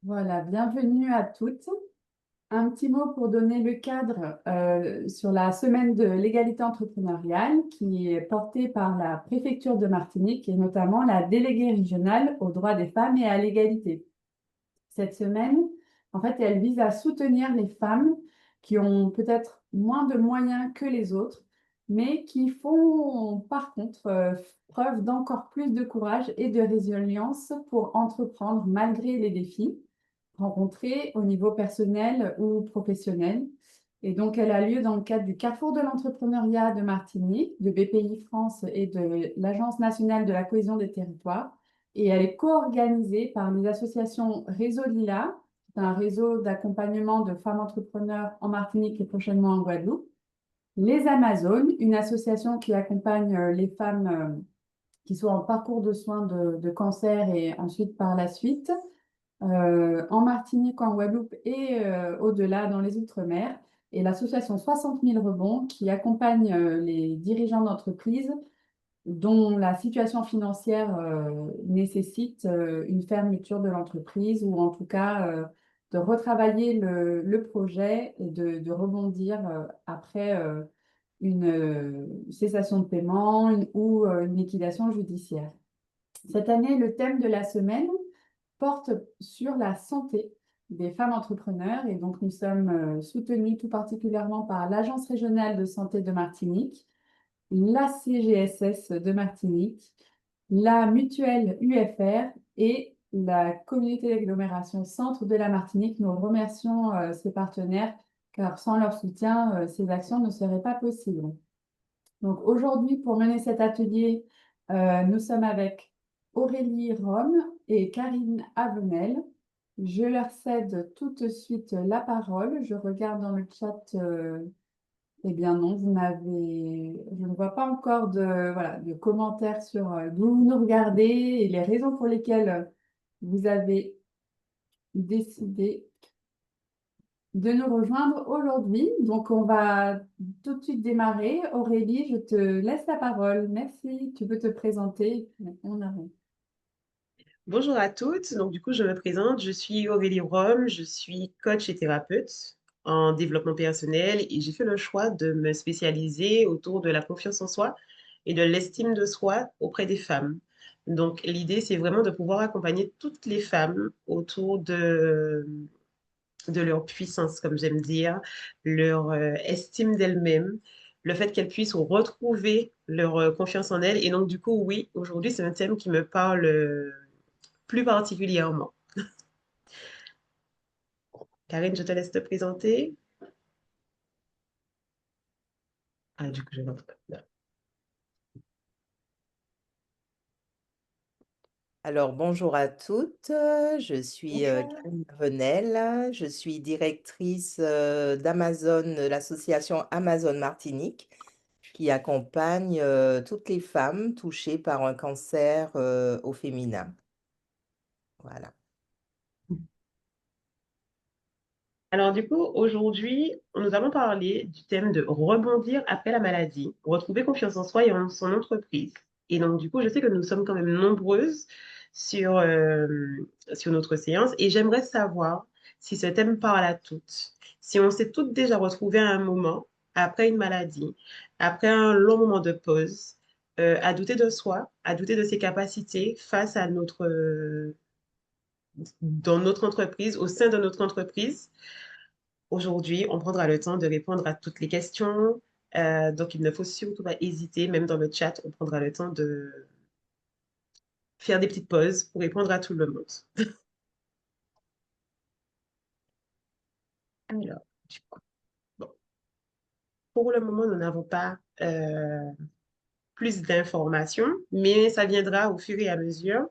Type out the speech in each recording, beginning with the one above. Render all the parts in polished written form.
Voilà, bienvenue à toutes. Un petit mot pour donner le cadre sur la semaine de l'égalité entrepreneuriale qui est portée par la préfecture de Martinique et notamment la déléguée régionale aux droits des femmes et à l'égalité. Cette semaine, en fait, elle vise à soutenir les femmes qui ont peut-être moins de moyens que les autres, mais qui font par contre preuve d'encore plus de courage et de résilience pour entreprendre malgré les défis rencontrés au niveau personnel ou professionnel. Et donc, elle a lieu dans le cadre du Carrefour de l'entrepreneuriat de Martinique, de BPI France et de l'Agence nationale de la cohésion des territoires. Et elle est co-organisée par les associations Réseau Lila, c'est un réseau d'accompagnement de femmes entrepreneurs en Martinique et prochainement en Guadeloupe. Les Amazones, une association qui accompagne les femmes qui sont en parcours de soins de cancer et ensuite par la suite en Martinique, en Guadeloupe et au-delà dans les Outre-mer. Et l'association 60 000 rebonds qui accompagne les dirigeants d'entreprises dont la situation financière nécessite une fermeture de l'entreprise ou en tout cas de retravailler le projet et de rebondir après une cessation de paiement ou une liquidation judiciaire. Cette année, le thème de la semaine porte sur la santé des femmes entrepreneurs et donc nous sommes soutenus tout particulièrement par l'Agence régionale de santé de Martinique, la CGSS de Martinique, la mutuelle UFR et la communauté d'agglomération Centre de la Martinique. Nous remercions ces partenaires car sans leur soutien, ces actions ne seraient pas possibles. Donc aujourd'hui, pour mener cet atelier, nous sommes avec Aurélie Rome et Karine Avenel. Je leur cède tout de suite la parole. Je regarde dans le chat. Eh bien non, je ne vois pas encore voilà, de commentaires sur d'où vous nous regardez et les raisons pour lesquelles vous avez décidé de nous rejoindre aujourd'hui. Donc, on va tout de suite démarrer. Aurélie, je te laisse la parole. Merci. Tu peux te présenter. On arrive. Bonjour à toutes. Donc, du coup, je me présente. Je suis Aurélie Rome. Je suis coach et thérapeute en développement personnel et j'ai fait le choix de me spécialiser autour de la confiance en soi et de l'estime de soi auprès des femmes. Donc, l'idée, c'est vraiment de pouvoir accompagner toutes les femmes autour de leur puissance, comme j'aime dire, leur estime d'elles-mêmes, le fait qu'elles puissent retrouver leur confiance en elles. Et donc, du coup, oui, aujourd'hui, c'est un thème qui me parle plus particulièrement. Karine, je te laisse te présenter. Ah, du coup, je vais Alors, bonjour à toutes. Je suis Bonjour. Karine Venel. Je suis directrice d'Amazon, l'association Amazon Martinique, qui accompagne toutes les femmes touchées par un cancer au féminin. Voilà. Alors, du coup, aujourd'hui, nous allons parler du thème de rebondir après la maladie, retrouver confiance en soi et en son entreprise. Et donc, du coup, je sais que nous sommes quand même nombreuses sur, sur notre séance et j'aimerais savoir si ce thème parle à toutes. Si on s'est toutes déjà retrouvées à un moment, après une maladie, après un long moment de pause, à douter de soi, à douter de ses capacités face à dans notre entreprise, au sein de notre entreprise. Aujourd'hui, on prendra le temps de répondre à toutes les questions. Donc, il ne faut surtout pas hésiter, même dans le chat, on prendra le temps de faire des petites pauses pour répondre à tout le monde. Alors, du coup, bon, pour le moment, nous n'avons pas plus d'informations, mais ça viendra au fur et à mesure.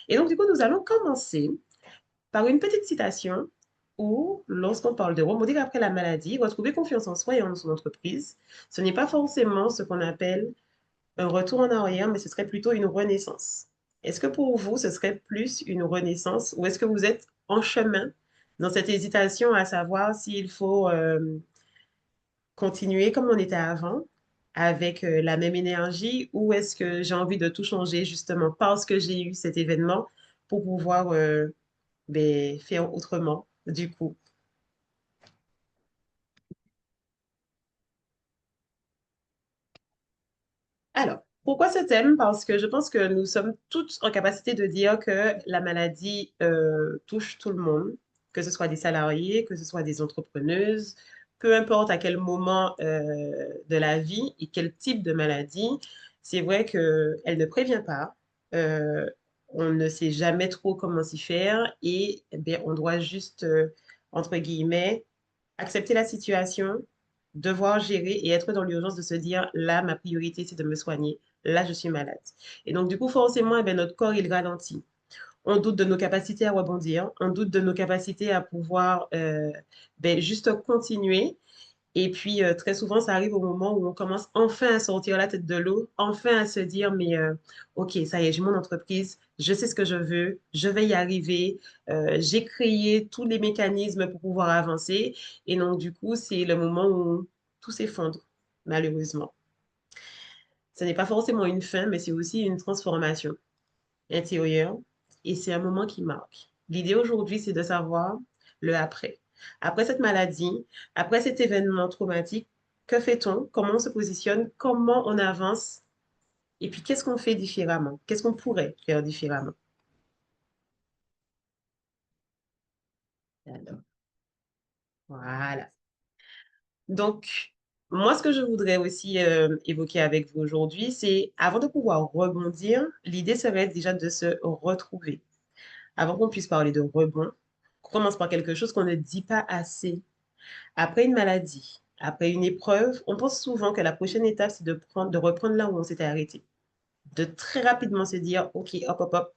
Et donc, du coup, nous allons commencer par une petite citation où, lorsqu'on parle de rebondir après la maladie, retrouver confiance en soi et en son entreprise, ce n'est pas forcément ce qu'on appelle un retour en arrière, mais ce serait plutôt une renaissance. Est-ce que pour vous, ce serait plus une renaissance ou est-ce que vous êtes en chemin dans cette hésitation à savoir s'il faut continuer comme on était avant, avec la même énergie, ou est-ce que j'ai envie de tout changer justement parce que j'ai eu cet événement pour pouvoir faire autrement, du coup. Alors, pourquoi ce thème? Parce que je pense que nous sommes toutes en capacité de dire que la maladie touche tout le monde, que ce soit des salariés, que ce soit des entrepreneuses, peu importe à quel moment de la vie et quel type de maladie, c'est vrai qu'elle ne prévient pas. euh, on ne sait jamais trop comment s'y faire et eh bien, on doit juste, entre guillemets, accepter la situation, devoir gérer et être dans l'urgence de se dire, là, ma priorité, c'est de me soigner. Là, je suis malade. Et donc, du coup, forcément, eh bien, notre corps, il ralentit. On doute de nos capacités à rebondir, on doute de nos capacités à pouvoir juste continuer et puis, très souvent, ça arrive au moment où on commence enfin à sortir la tête de l'eau, enfin à se dire, mais OK, ça y est, j'ai mon entreprise, je sais ce que je veux, je vais y arriver, j'ai créé tous les mécanismes pour pouvoir avancer. Et donc, du coup, c'est le moment où tout s'effondre, malheureusement. Ce n'est pas forcément une fin, mais c'est aussi une transformation intérieure. Et c'est un moment qui marque. L'idée aujourd'hui, c'est de savoir le après. Après cette maladie, après cet événement traumatique, que fait-on? Comment on se positionne? Comment on avance? Et puis, qu'est-ce qu'on fait différemment? Qu'est-ce qu'on pourrait faire différemment? Alors, voilà. Donc, moi, ce que je voudrais aussi évoquer avec vous aujourd'hui, c'est avant de pouvoir rebondir, l'idée serait déjà de se retrouver. Avant qu'on puisse parler de rebond, on commence par quelque chose qu'on ne dit pas assez. Après une maladie, après une épreuve, on pense souvent que la prochaine étape, c'est de reprendre là où on s'était arrêté. De très rapidement se dire, OK, hop, hop, hop,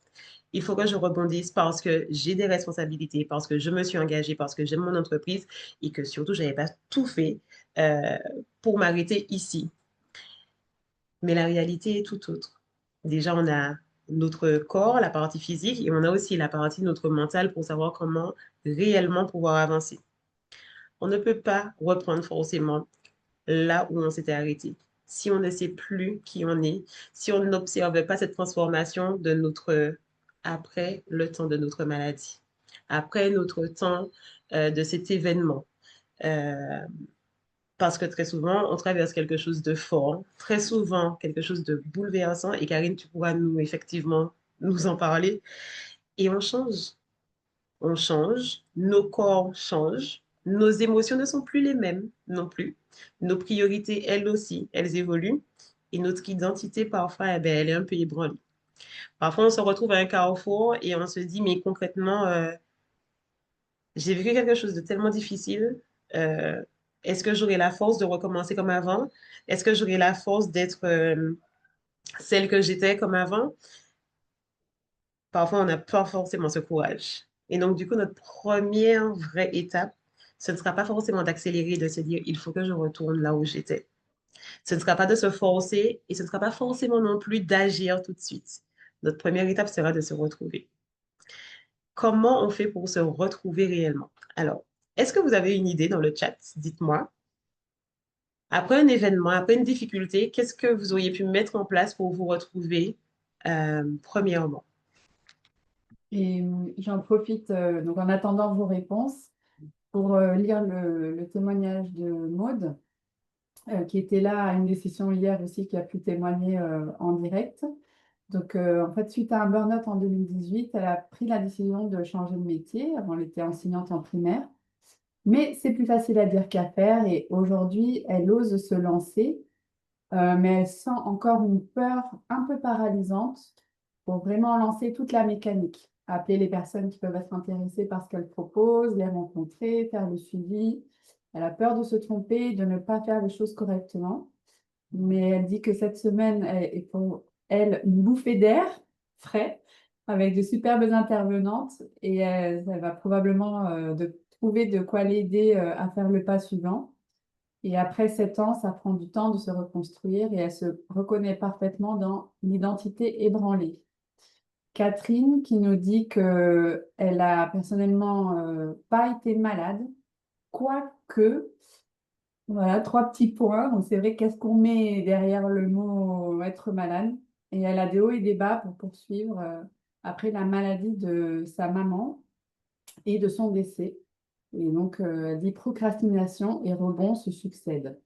il faut que je rebondisse parce que j'ai des responsabilités, parce que je me suis engagée, parce que j'aime mon entreprise et que surtout, je n'avais pas tout fait euh, pour m'arrêter ici. Mais la réalité est tout autre. Déjà, on a notre corps, la partie physique, et on a aussi la partie de notre mental pour savoir comment réellement pouvoir avancer. On ne peut pas reprendre forcément là où on s'était arrêté. Si on ne sait plus qui on est, si on n'observe pas cette transformation de notre après le temps de notre maladie, après notre temps de cet événement. Euh, Parce que très souvent, on traverse quelque chose de fort, très souvent quelque chose de bouleversant. Et Karine, tu pourras nous effectivement nous en parler. Et on change, nos corps changent, nos émotions ne sont plus les mêmes non plus. Nos priorités, elles aussi, elles évoluent. Et notre identité, parfois, eh ben, elle est un peu ébranlée. Parfois, on se retrouve à un carrefour et on se dit, mais concrètement, j'ai vécu quelque chose de tellement difficile. Euh, Est-ce que j'aurai la force de recommencer comme avant? Est-ce que j'aurai la force d'être celle que j'étais comme avant? Parfois, on n'a pas forcément ce courage. Et donc, du coup, notre première vraie étape, ce ne sera pas forcément d'accélérer, de se dire, il faut que je retourne là où j'étais. Ce ne sera pas de se forcer et ce ne sera pas forcément non plus d'agir tout de suite. Notre première étape sera de se retrouver. Comment on fait pour se retrouver réellement? Alors, est-ce que vous avez une idée dans le chat? Dites-moi. Après un événement, après une difficulté, qu'est-ce que vous auriez pu mettre en place pour vous retrouver premièrement? Et j'en profite, donc en attendant vos réponses, pour lire le témoignage de Maude, qui était là à une des sessions hier aussi, qui a pu témoigner en direct. Donc, en fait, suite à un burn-out en 2018, elle a pris la décision de changer de métier. Avant, elle était enseignante en primaire. Mais c'est plus facile à dire qu'à faire. Et aujourd'hui, elle ose se lancer, mais elle sent encore une peur un peu paralysante pour vraiment lancer toute la mécanique. Appeler les personnes qui peuvent être intéressées par ce qu'elle propose, les rencontrer, faire le suivi. Elle a peur de se tromper, de ne pas faire les choses correctement. Mais elle dit que cette semaine est pour elle une bouffée d'air frais avec de superbes intervenantes et elle va probablement trouver de quoi l'aider à faire le pas suivant. Et après 7 ans, ça prend du temps de se reconstruire et elle se reconnaît parfaitement dans l'identité ébranlée. Catherine qui nous dit que elle a personnellement pas été malade, quoique voilà, 3 petits points. Donc, c'est vrai, qu'est-ce qu'on met derrière le mot être malade? Et elle a des hauts et des bas pour poursuivre après la maladie de sa maman. et de son décès. Et donc, elle dit procrastination et rebond se succèdent.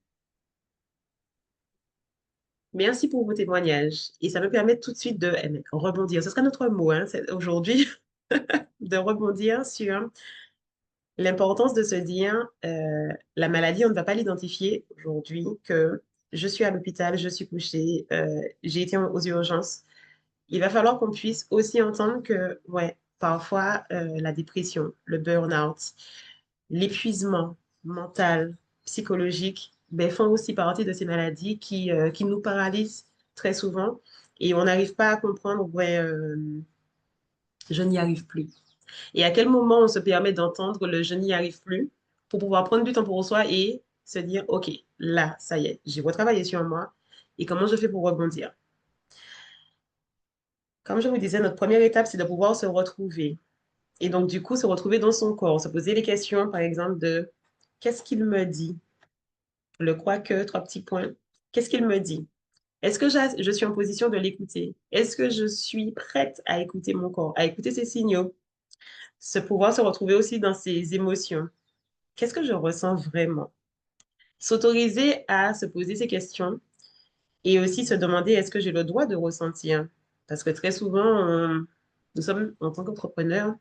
Merci pour vos témoignages. Et ça me permet tout de suite de rebondir. Ce sera notre mot hein, aujourd'hui, de rebondir sur l'importance de se dire, la maladie, on ne va pas l'identifier aujourd'hui, que je suis à l'hôpital, je suis couchée, j'ai été aux urgences. Il va falloir qu'on puisse aussi entendre que, ouais, parfois, la dépression, le burn-out, l'épuisement mental, psychologique, ben, font aussi partie de ces maladies qui nous paralysent très souvent et on n'arrive pas à comprendre, ouais, je n'y arrive plus. Et à quel moment on se permet d'entendre le je n'y arrive plus pour pouvoir prendre du temps pour soi et se dire, OK, là, ça y est, j'ai retravaillé sur moi et comment je fais pour rebondir. Comme je vous disais, notre première étape, c'est de pouvoir se retrouver. Et donc, du coup, se retrouver dans son corps, se poser les questions, par exemple, de qu'est-ce qu'il me dit? Le quoi que, trois petits points. Qu'est-ce qu'il me dit? Est-ce que je suis en position de l'écouter? Est-ce que je suis prête à écouter mon corps, à écouter ses signaux? Pouvoir se retrouver aussi dans ses émotions. Qu'est-ce que je ressens vraiment? S'autoriser à se poser ces questions et aussi se demander est-ce que j'ai le droit de ressentir? Parce que très souvent, nous sommes, en tant qu'entrepreneurs,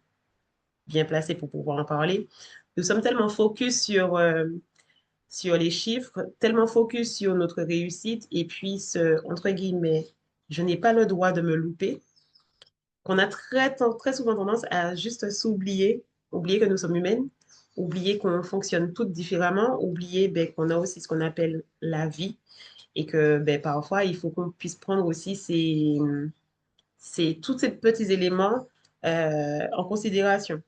bien placés pour pouvoir en parler, nous sommes tellement focus sur les chiffres, tellement focus sur notre réussite et puis entre guillemets, je n'ai pas le droit de me louper, qu'on a très souvent tendance à juste s'oublier, oublier que nous sommes humaines, oublier qu'on fonctionne toutes différemment, oublier ben, qu'on a aussi ce qu'on appelle la vie et que ben, parfois, il faut qu'on puisse prendre aussi tous ces petits éléments en considération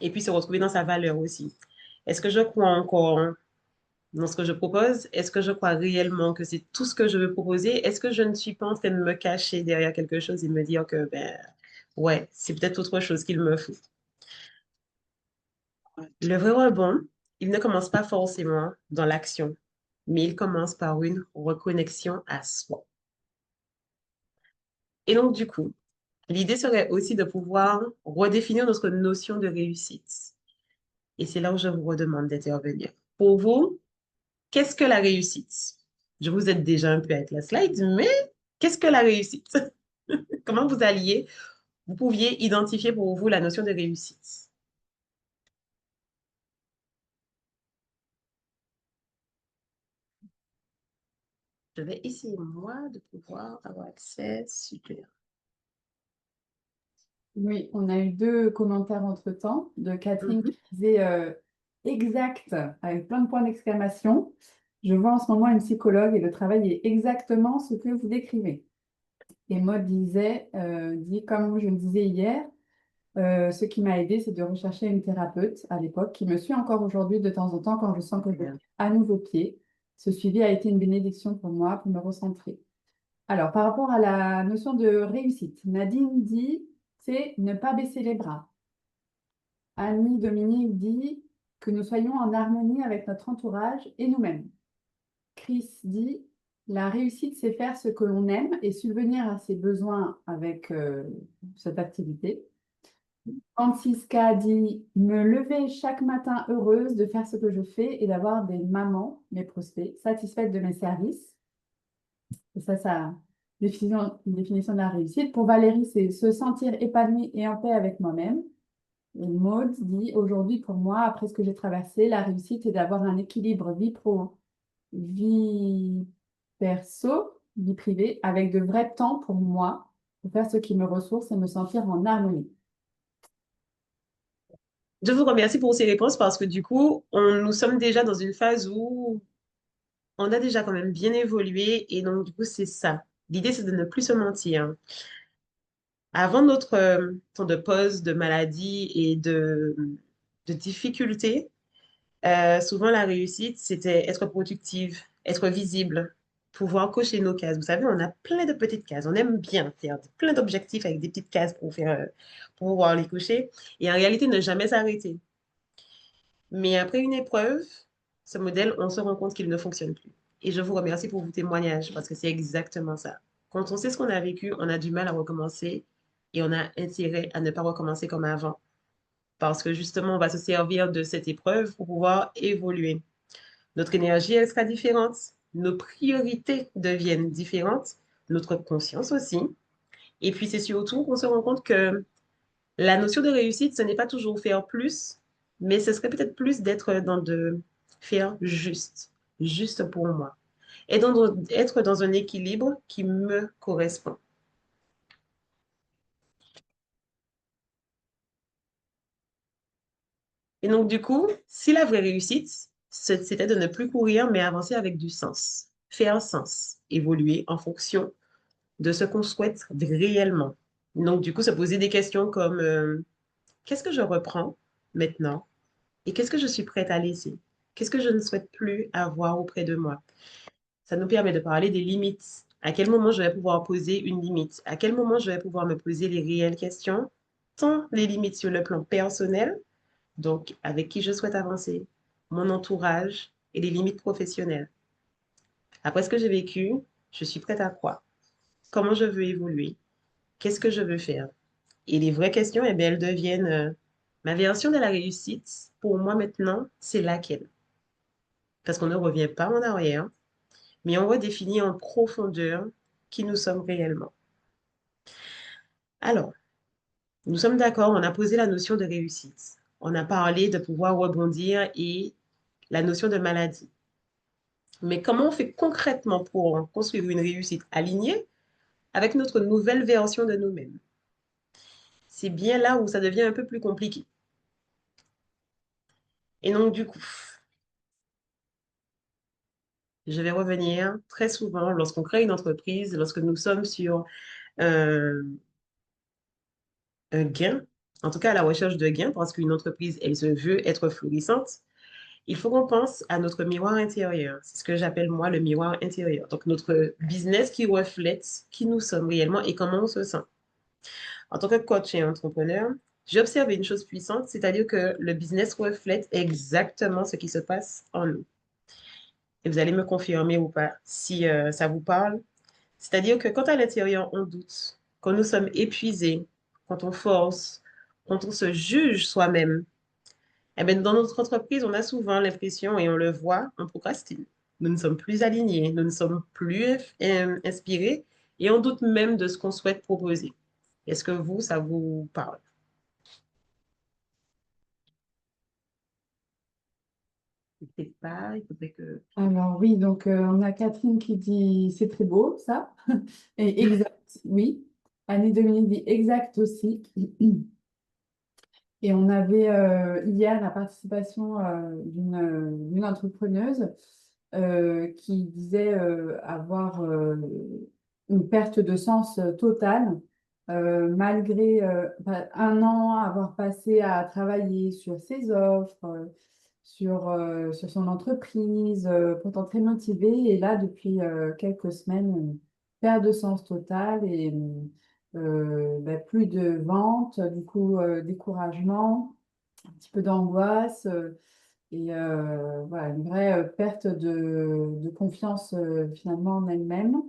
et puis se retrouver dans sa valeur aussi. Est-ce que je crois encore dans ce que je propose? Est-ce que je crois réellement que c'est tout ce que je veux proposer? Est-ce que je ne suis pas en train de me cacher derrière quelque chose et de me dire que, ben, ouais, c'est peut-être autre chose qu'il me faut. Le vrai rebond, il ne commence pas forcément dans l'action, mais il commence par une reconnexion à soi. Et donc, du coup, l'idée serait aussi de pouvoir redéfinir notre notion de réussite. Et c'est là où je vous redemande d'intervenir. Pour vous, qu'est-ce que la réussite? Je vous aide déjà un peu avec la slide, mais qu'est-ce que la réussite? Comment vous pouviez identifier pour vous la notion de réussite? Je vais essayer, moi, de pouvoir avoir accès. Super. Oui, on a eu deux commentaires entre-temps de Catherine Mhm. qui disait exact avec plein de points d'exclamation. Je vois en ce moment une psychologue et le travail est exactement ce que vous décrivez. Et Maud dit comme je le disais hier, ce qui m'a aidé, c'est de rechercher une thérapeute à l'époque qui me suit encore aujourd'hui de temps en temps quand je sens que je vais à nouveau pied. Ce suivi a été une bénédiction pour moi pour me recentrer. Alors, par rapport à la notion de réussite, Nadine dit, c'est ne pas baisser les bras. Annie Dominique dit que nous soyons en harmonie avec notre entourage et nous-mêmes. Chris dit, la réussite, c'est faire ce que l'on aime et subvenir à ses besoins avec cette activité. Francisca dit, me lever chaque matin heureuse de faire ce que je fais et d'avoir des mamans, mes prospects, satisfaites de mes services. Et ça, une définition de la réussite. Pour Valérie, c'est se sentir épanouie et en paix avec moi-même. Et Maud dit, aujourd'hui, pour moi, après ce que j'ai traversé, la réussite est d'avoir un équilibre vie pro, vie perso, vie privée, avec de vrais temps pour moi, pour faire ce qui me ressource et me sentir en harmonie. Je vous remercie pour ces réponses parce que du coup, nous sommes déjà dans une phase où on a déjà quand même bien évolué et donc du coup, c'est ça. L'idée, c'est de ne plus se mentir. Avant notre temps de pause, de maladie et de difficultés, souvent la réussite, c'était être productive, être visible, pouvoir cocher nos cases. Vous savez, on a plein de petites cases. On aime bien faire plein d'objectifs avec des petites cases pour pouvoir les cocher et en réalité ne jamais s'arrêter. Mais après une épreuve, ce modèle, on se rend compte qu'il ne fonctionne plus. Et je vous remercie pour vos témoignages parce que c'est exactement ça. Quand on sait ce qu'on a vécu, on a du mal à recommencer et on a intérêt à ne pas recommencer comme avant parce que justement, on va se servir de cette épreuve pour pouvoir évoluer. Notre énergie, elle sera différente, nos priorités deviennent différentes, notre conscience aussi. Et puis, c'est surtout qu'on se rend compte que la notion de réussite, ce n'est pas toujours faire plus, mais ce serait peut-être plus d'être dans de faire juste, juste pour moi. Et être dans un équilibre qui me correspond. Et donc, du coup, si la vraie réussite, c'était de ne plus courir, mais avancer avec du sens, faire sens, évoluer en fonction de ce qu'on souhaite réellement. Donc, du coup, se poser des questions comme qu'est-ce que je reprends maintenant et qu'est-ce que je suis prête à laisser? Qu'est-ce que je ne souhaite plus avoir auprès de moi? Ça nous permet de parler des limites. À quel moment je vais pouvoir poser une limite? À quel moment je vais pouvoir me poser les réelles questions? Tant les limites sur le plan personnel, donc avec qui je souhaite avancer, mon entourage et les limites professionnelles. Après ce que j'ai vécu, je suis prête à quoi? Comment je veux évoluer? Qu'est-ce que je veux faire? Et les vraies questions, eh bien, elles deviennent ma version de la réussite. Pour moi maintenant, c'est laquelle? Parce qu'on ne revient pas en arrière, mais on redéfinit en profondeur qui nous sommes réellement. Alors, nous sommes d'accord, on a posé la notion de réussite. On a parlé de pouvoir rebondir et la notion de maladie. Mais comment on fait concrètement pour construire une réussite alignée avec notre nouvelle version de nous-mêmes? C'est bien là où ça devient un peu plus compliqué. Et donc, du coup, je vais revenir très souvent lorsqu'on crée une entreprise, lorsque nous sommes sur un, un gain, en tout cas à la recherche de gains, parce qu'une entreprise, elle se veut être florissante, il faut qu'on pense à notre miroir intérieur. C'est ce que j'appelle moi le miroir intérieur. Donc notre business qui reflète qui nous sommes réellement et comment on se sent. En tant que coach et entrepreneur, j'ai observé une chose puissante, c'est-à-dire que le business reflète exactement ce qui se passe en nous. Et vous allez me confirmer ou pas si ça vous parle. C'est-à-dire que quand à l'intérieur on doute, quand nous sommes épuisés, quand on force, quand on se juge soi-même, eh bien, dans notre entreprise, on a souvent l'impression, et on le voit, on procrastine. Nous ne sommes plus alignés, nous ne sommes plus inspirés et on doute même de ce qu'on souhaite proposer. Est-ce que vous, ça vous parle? Peut-être pas, il faudrait que... Alors oui, donc on a Catherine qui dit c'est très beau ça. Et exact, oui. Annie-Dominique dit exact aussi. Et on avait hier la participation d'une entrepreneuse qui disait avoir une perte de sens totale malgré un an avoir passé à travailler sur ses offres, sur son entreprise, pourtant très motivée. Et là, depuis quelques semaines, perte de sens totale et plus de ventes, du coup, découragement, un petit peu d'angoisse et voilà, une vraie perte de confiance finalement en elle-même.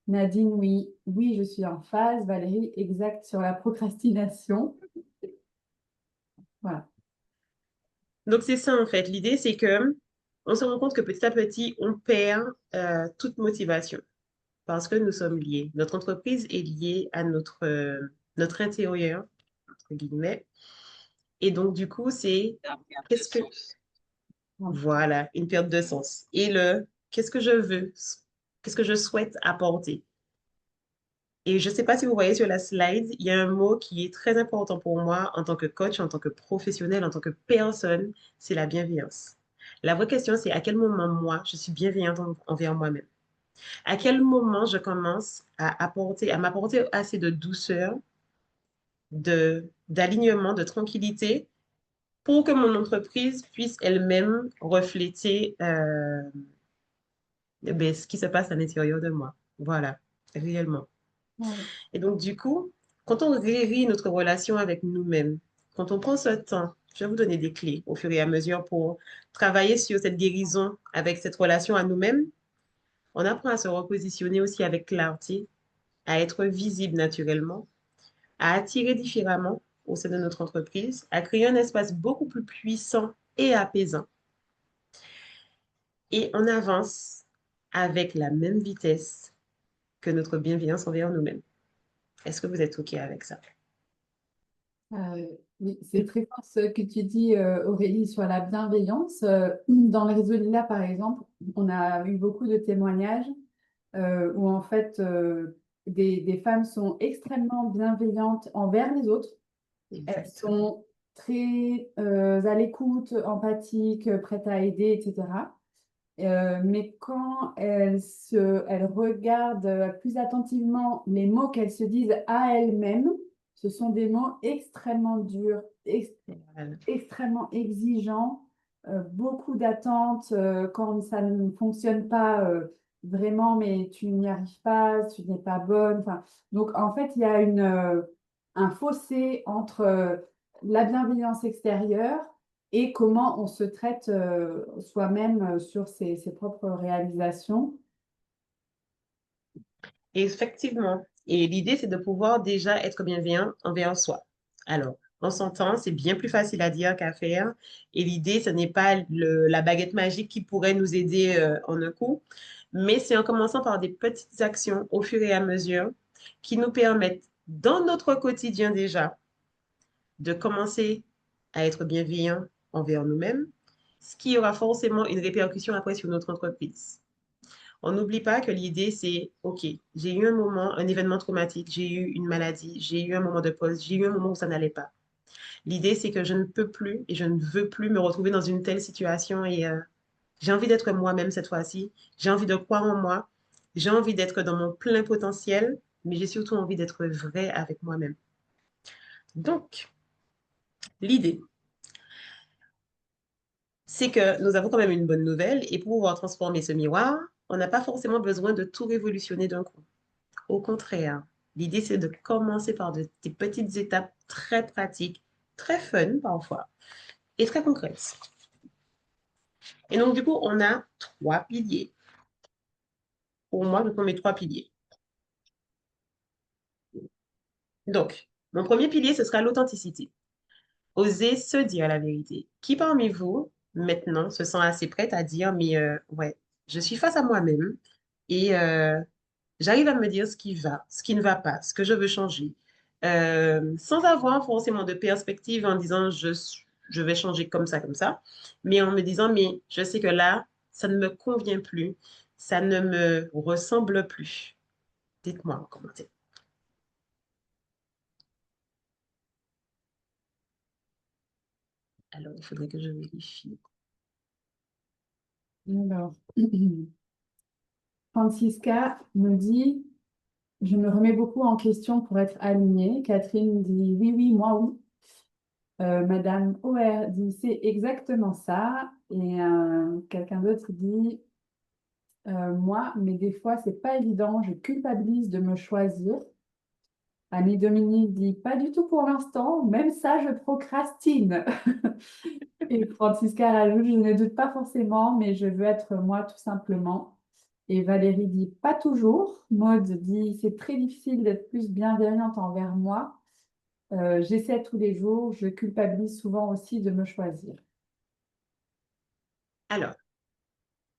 Nadine, oui, oui, je suis en phase. Valérie, exact sur la procrastination. Voilà. Donc, c'est ça, en fait. L'idée, c'est que on se rend compte que petit à petit, on perd toute motivation parce que nous sommes liés. Notre entreprise est liée à notre intérieur, entre guillemets. Et donc, du coup, c'est qu'est-ce que, voilà, une perte de sens. Et le qu'est-ce que je veux, qu'est-ce que je souhaite apporter. Et je ne sais pas si vous voyez sur la slide, il y a un mot qui est très important pour moi en tant que coach, en tant que professionnel, en tant que personne, c'est la bienveillance. La vraie question, c'est à quel moment moi, je suis bienveillante envers moi-même. À quel moment je commence à m'apporter assez de douceur, d'alignement, de tranquillité pour que mon entreprise puisse elle-même refléter ben, ce qui se passe à l'intérieur de moi. Voilà, réellement. Ouais. Et donc, du coup, quand on guérit notre relation avec nous-mêmes, quand on prend ce temps, je vais vous donner des clés au fur et à mesure pour travailler sur cette guérison avec cette relation à nous-mêmes. On apprend à se repositionner aussi avec clarté, à être visible naturellement, à attirer différemment. au sein de notre entreprise, à créer un espace beaucoup plus puissant et apaisant. Et on avance avec la même vitesse que notre bienveillance envers nous-mêmes. Est-ce que vous êtes OK avec ça? Oui, c'est très fort ce que tu dis, Aurélie, sur la bienveillance. Dans le réseau Lila, par exemple, on a eu beaucoup de témoignages où en fait des femmes sont extrêmement bienveillantes envers les autres. Elles Exactement. sont très à l'écoute, empathiques, prêtes à aider, etc. Mais quand elles regardent plus attentivement les mots qu'elles se disent à elles-mêmes, ce sont des mots extrêmement durs, Voilà. extrêmement exigeants, beaucoup d'attentes quand ça ne fonctionne pas vraiment, mais tu n'y arrives pas, tu n'es pas bonne. Enfin, donc en fait, il y a un fossé entre la bienveillance extérieure et comment on se traite soi-même sur ses propres réalisations. Effectivement. Et l'idée, c'est de pouvoir déjà être bienveillant envers soi. Alors, on s'entend, c'est bien plus facile à dire qu'à faire. Et l'idée, ce n'est pas la baguette magique qui pourrait nous aider en un coup, mais c'est en commençant par des petites actions au fur et à mesure qui nous permettent, dans notre quotidien déjà, de commencer à être bienveillant envers nous-mêmes, ce qui aura forcément une répercussion après sur notre entreprise. On n'oublie pas que l'idée, c'est, OK, j'ai eu un moment, un événement traumatique, j'ai eu une maladie, j'ai eu un moment de pause, j'ai eu un moment où ça n'allait pas. L'idée, c'est que je ne peux plus et je ne veux plus me retrouver dans une telle situation et j'ai envie d'être moi-même cette fois-ci. J'ai envie de croire en moi. J'ai envie d'être dans mon plein potentiel, mais j'ai surtout envie d'être vrai avec moi-même. Donc, l'idée, c'est que nous avons quand même une bonne nouvelle et pour pouvoir transformer ce miroir, on n'a pas forcément besoin de tout révolutionner d'un coup. Au contraire, l'idée, c'est de commencer par des petites étapes très pratiques, très fun parfois, et très concrètes. Et donc, du coup, on a trois piliers. Pour moi, ce sont mes trois piliers. Donc, mon premier pilier, ce sera l'authenticité. Oser se dire la vérité. Qui parmi vous, maintenant, se sent assez prête à dire, mais ouais, je suis face à moi-même et j'arrive à me dire ce qui va, ce qui ne va pas, ce que je veux changer, sans avoir forcément de perspective en disant je vais changer comme ça, mais en me disant, mais je sais que là, ça ne me convient plus, ça ne me ressemble plus. Dites-moi en commentaire. Alors, il faudrait que je vérifie. Alors, Francisca me dit, je me remets beaucoup en question pour être alignée. Catherine dit, oui, oui, moi, oui. Madame OR dit, c'est exactement ça. Et quelqu'un d'autre dit, moi, mais des fois, c'est pas évident, je culpabilise de me choisir. Annie-Dominique dit, pas du tout pour l'instant, même ça, je procrastine. Et Francisca rajoute, je ne doute pas forcément, mais je veux être moi tout simplement. Et Valérie dit, pas toujours. Maud dit, c'est très difficile d'être plus bienveillante envers moi. J'essaie tous les jours, je culpabilise souvent aussi de me choisir. Alors,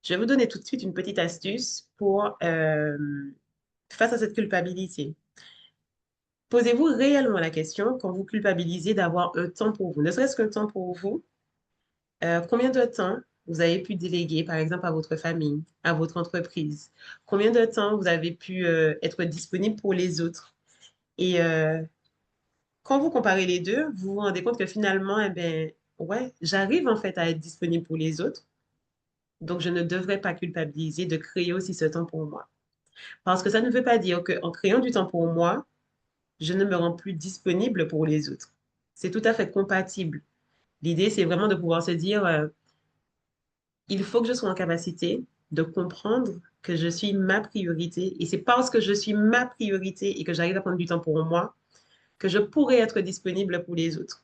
je vais vous donner tout de suite une petite astuce pour face à cette culpabilité. Posez-vous réellement la question quand vous culpabilisez d'avoir un temps pour vous, ne serait-ce qu'un temps pour vous. Combien de temps vous avez pu déléguer, par exemple, à votre famille, à votre entreprise? Combien de temps vous avez pu être disponible pour les autres? Et quand vous comparez les deux, vous vous rendez compte que finalement, eh ben, ouais, j'arrive en fait à être disponible pour les autres. Donc, je ne devrais pas culpabiliser de créer aussi ce temps pour moi. Parce que ça ne veut pas dire qu'en créant du temps pour moi, je ne me rends plus disponible pour les autres. C'est tout à fait compatible. L'idée, c'est vraiment de pouvoir se dire, il faut que je sois en capacité de comprendre que je suis ma priorité. Et c'est parce que je suis ma priorité et que j'arrive à prendre du temps pour moi que je pourrais être disponible pour les autres.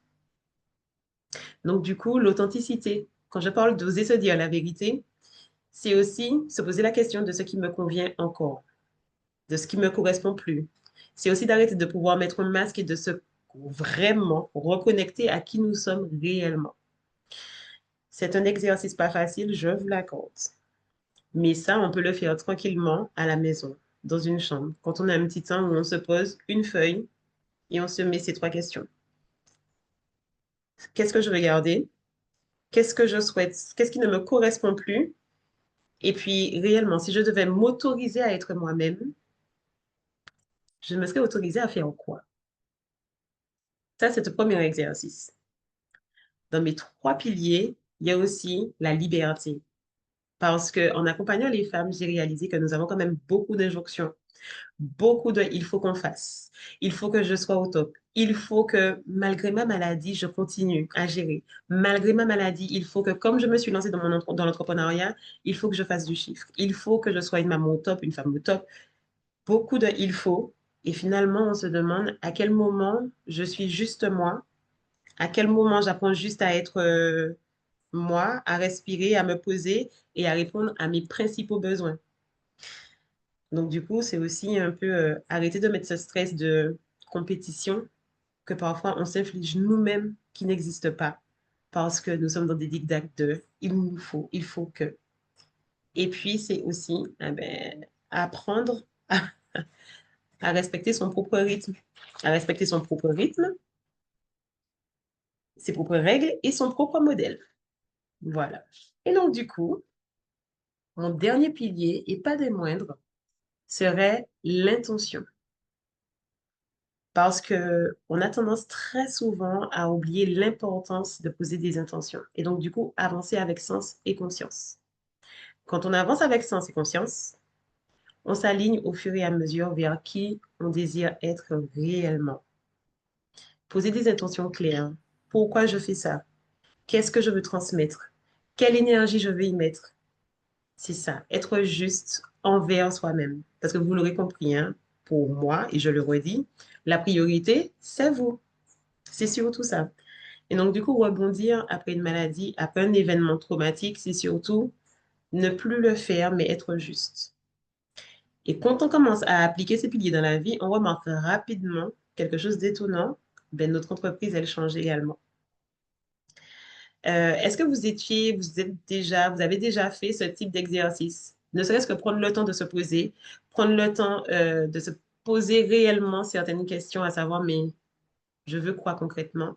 Donc, du coup, l'authenticité. Quand je parle d'oser se dire la vérité, c'est aussi se poser la question de ce qui me convient encore, de ce qui me correspond plus. C'est aussi d'arrêter de pouvoir mettre un masque et de se vraiment reconnecter à qui nous sommes réellement. C'est un exercice pas facile, je vous l'accorde. Mais ça, on peut le faire tranquillement à la maison, dans une chambre, quand on a un petit temps où on se pose une feuille et on se met ces 3 questions. Qu'est-ce que je veux garder? Qu'est-ce que je souhaite? Qu'est-ce qui ne me correspond plus? Et puis, réellement, si je devais m'autoriser à être moi-même, je me serais autorisée à faire quoi? Ça, c'est le premier exercice. Dans mes 3 piliers, il y a aussi la liberté. Parce qu'en accompagnant les femmes, j'ai réalisé que nous avons quand même beaucoup d'injonctions, beaucoup de il faut qu'on fasse, il faut que je sois au top, il faut que malgré ma maladie, je continue à gérer. Malgré ma maladie, il faut que comme je me suis lancée dans l'entrepreneuriat, il faut que je fasse du chiffre, il faut que je sois une maman au top, une femme au top. Beaucoup de il faut. Et finalement, on se demande à quel moment je suis juste moi, à quel moment j'apprends juste à être moi, à respirer, à me poser et à répondre à mes principaux besoins. Donc, du coup, c'est aussi un peu arrêter de mettre ce stress de compétition que parfois on s'inflige nous-mêmes qui n'existe pas parce que nous sommes dans des dictats de il nous faut, il faut que. Et puis, c'est aussi apprendre à respecter son propre rythme, à respecter son propre rythme, ses propres règles et son propre modèle. Voilà. Et donc, du coup, mon dernier pilier, et pas des moindres, serait l'intention. Parce que on a tendance très souvent à oublier l'importance de poser des intentions. Et donc, du coup, avancer avec sens et conscience. Quand on avance avec sens et conscience, on s'aligne au fur et à mesure vers qui on désire être réellement. Poser des intentions claires. Pourquoi je fais ça? Qu'est-ce que je veux transmettre? Quelle énergie je veux y mettre? C'est ça, être juste envers soi-même. Parce que vous l'aurez compris, hein, pour moi, et je le redis, la priorité, c'est vous. C'est surtout ça. Et donc, du coup, rebondir après une maladie, après un événement traumatique, c'est surtout ne plus le faire, mais être juste. Et quand on commence à appliquer ces piliers dans la vie, on remarque rapidement quelque chose d'étonnant. Ben, notre entreprise, elle change également. Est-ce que vous avez déjà fait ce type d'exercice? Ne serait-ce que prendre le temps de se poser, prendre le temps de se poser réellement certaines questions, à savoir, mais je veux quoi concrètement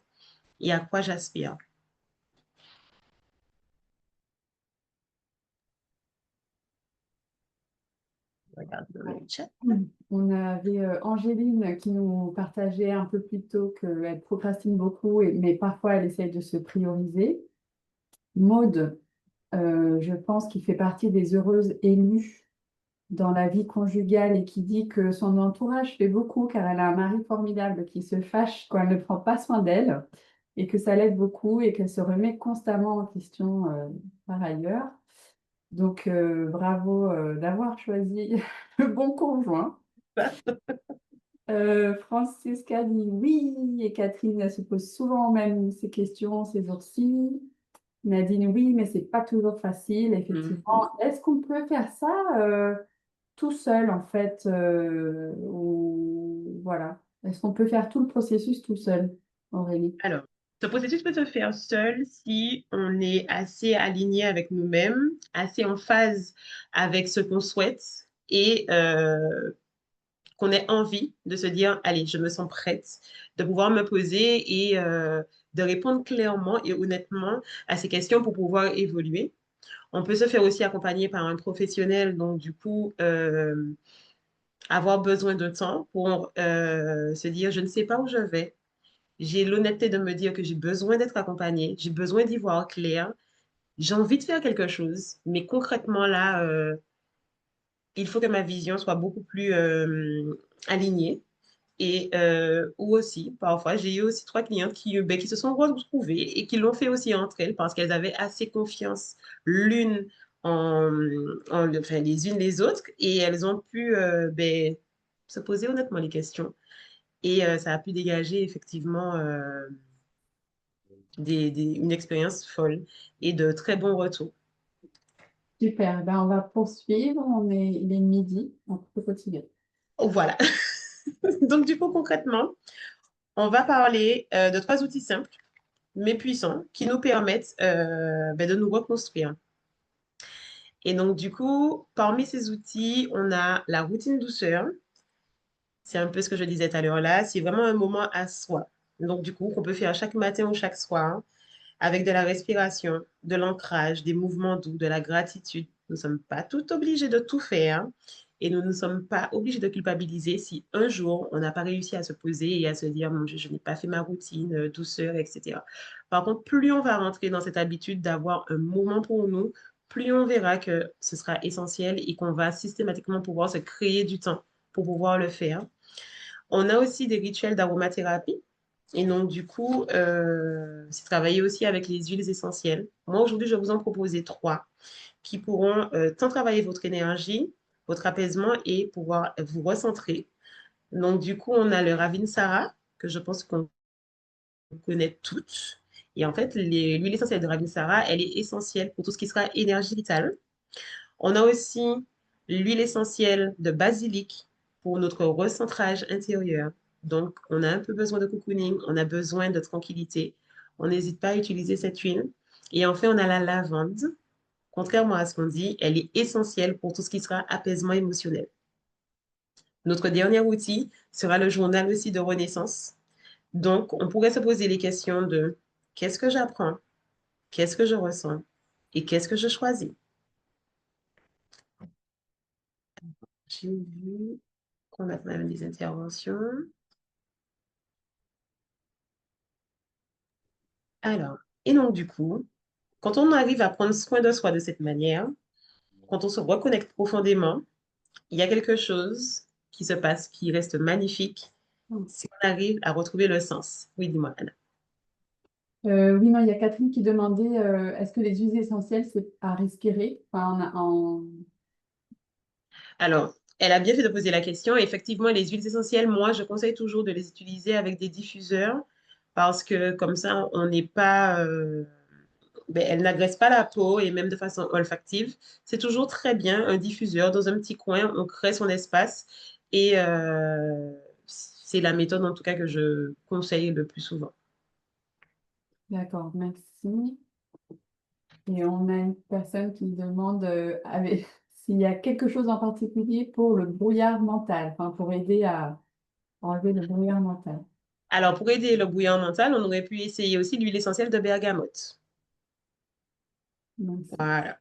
et à quoi j'aspire? Regarde dans le chat. On avait Angéline qui nous partageait un peu plus tôt qu'elle procrastine beaucoup, mais parfois elle essaye de se prioriser. Maude, je pense qu'il fait partie des heureuses élues dans la vie conjugale et qui dit que son entourage fait beaucoup car elle a un mari formidable qui se fâche quand elle ne prend pas soin d'elle et que ça l'aide beaucoup et qu'elle se remet constamment en question par ailleurs. Donc bravo d'avoir choisi le bon conjoint. Francisca dit oui et Catherine elle se pose souvent même ces questions ces jours-ci. Nadine oui mais c'est pas toujours facile Mhm. effectivement. Est-ce qu'on peut faire ça tout seul en fait ou voilà. Est-ce qu'on peut faire tout le processus tout seul, Aurélie? Alors, ce processus peut se faire seul si on est assez aligné avec nous-mêmes, assez en phase avec ce qu'on souhaite et qu'on ait envie de se dire, allez, je me sens prête de pouvoir me poser et de répondre clairement et honnêtement à ces questions pour pouvoir évoluer. On peut se faire aussi accompagner par un professionnel, donc du coup, avoir besoin de temps pour se dire, je ne sais pas où je vais. J'ai l'honnêteté de me dire que j'ai besoin d'être accompagnée, j'ai besoin d'y voir clair, j'ai envie de faire quelque chose, mais concrètement là, il faut que ma vision soit beaucoup plus alignée. Et ou aussi, parfois, j'ai eu aussi 3 clientes qui se sont retrouvées et qui l'ont fait aussi entre elles parce qu'elles avaient assez confiance l'une enfin, les unes les autres et elles ont pu se poser honnêtement les questions. Et ça a pu dégager effectivement une expérience folle et de très bons retours. Super, ben, on va poursuivre. Il est midi, on peut continuer. Voilà. Donc, du coup, concrètement, On va parler de 3 outils simples, mais puissants, qui nous permettent de nous reconstruire. Et donc, du coup, parmi ces outils, on a la routine douceur. C'est un peu ce que je disais tout à l'heure là. C'est vraiment un moment à soi. Donc, du coup, qu'on peut faire chaque matin ou chaque soir, avec de la respiration, de l'ancrage, des mouvements doux, de la gratitude. Nous ne sommes pas tout obligés de tout faire et nous ne sommes pas obligés de culpabiliser si un jour on n'a pas réussi à se poser et à se dire, mon Dieu, je n'ai pas fait ma routine, douceur, etc. Par contre, plus on va rentrer dans cette habitude d'avoir un moment pour nous, plus on verra que ce sera essentiel et qu'on va systématiquement pouvoir se créer du temps pour pouvoir le faire. On a aussi des rituels d'aromathérapie. Et donc, du coup, c'est travailler aussi avec les huiles essentielles. Moi, aujourd'hui, je vais vous en proposer 3 qui pourront tant travailler votre énergie, votre apaisement et pouvoir vous recentrer. Donc, du coup, on a le Ravinsara, que je pense qu'on connaît toutes. Et en fait, l'huile essentielle de Ravinsara, elle est essentielle pour tout ce qui sera énergie vitale. On a aussi l'huile essentielle de basilic pour notre recentrage intérieur. Donc, on a un peu besoin de cocooning, on a besoin de tranquillité. On n'hésite pas à utiliser cette huile. Et enfin, on a la lavande. Contrairement à ce qu'on dit, elle est essentielle pour tout ce qui sera apaisement émotionnel. Notre dernier outil sera le journal aussi de renaissance. Donc, on pourrait se poser les questions de qu'est-ce que j'apprends, qu'est-ce que je ressens et qu'est-ce que je choisis. J'ai vu qu'on a même des interventions. Alors, et donc du coup, quand on arrive à prendre soin de soi de cette manière, quand on se reconnecte profondément, il y a quelque chose qui se passe, qui reste magnifique, c'est qu'on arrive à retrouver le sens. Oui, dis-moi, Anna. Oui, non, il y a Catherine qui demandait est-ce que les huiles essentielles, c'est à respirer? Enfin, Alors, elle a bien fait de poser la question. Effectivement, les huiles essentielles, moi, je conseille toujours de les utiliser avec des diffuseurs parce que comme ça, on n'est pas, elles n'agressent pas la peau et même de façon olfactive. C'est toujours très bien un diffuseur dans un petit coin, on crée son espace et c'est la méthode en tout cas que je conseille le plus souvent. D'accord, merci. Et on a une personne qui demande s'il y a quelque chose en particulier pour le brouillard mental, enfin, pour aider à enlever le brouillard mental. Alors, pour aider le bouillon mental, on aurait pu essayer aussi l'huile essentielle de bergamote. Merci. Voilà.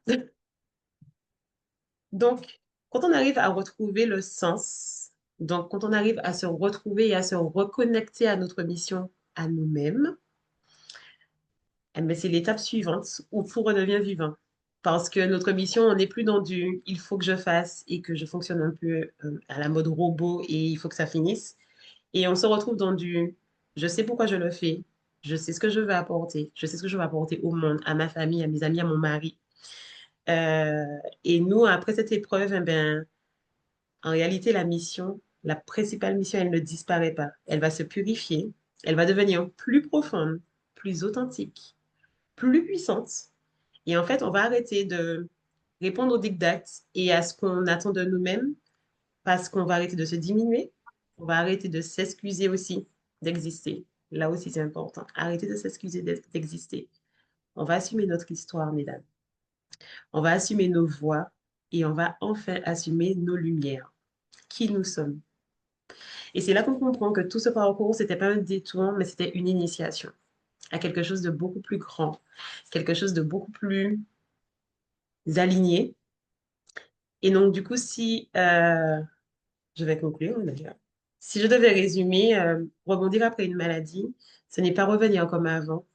Donc, quand on arrive à retrouver le sens, donc quand on arrive à se retrouver et à se reconnecter à notre mission, à nous-mêmes, eh ben, c'est l'étape suivante où tout redevient vivant. Parce que notre mission, on n'est plus dans du il faut que je fasse et que je fonctionne un peu à la mode robot et il faut que ça finisse. Et on se retrouve dans du je sais pourquoi je le fais, je sais ce que je veux apporter, je sais ce que je veux apporter au monde, à ma famille, à mes amis, à mon mari. Euh, et nous, après cette épreuve, eh ben, en réalité, la mission, la principale mission, elle ne disparaît pas. Elle va se purifier, elle va devenir plus profonde, plus authentique, plus puissante. Et en fait, on va arrêter de répondre aux dictats et à ce qu'on attend de nous-mêmes parce qu'on va arrêter de se diminuer. On va arrêter de s'excuser aussi d'exister. Là aussi, c'est important. Arrêter de s'excuser d'exister. On va assumer notre histoire, mesdames. On va assumer nos voix et on va enfin assumer nos lumières. Qui nous sommes. Et c'est là qu'on comprend que tout ce parcours, c'était pas un détour, mais c'était une initiation à quelque chose de beaucoup plus grand, quelque chose de beaucoup plus aligné. Et donc, du coup, si je vais conclure, d'ailleurs. Si je devais résumer, rebondir après une maladie, ce n'est pas revenir comme avant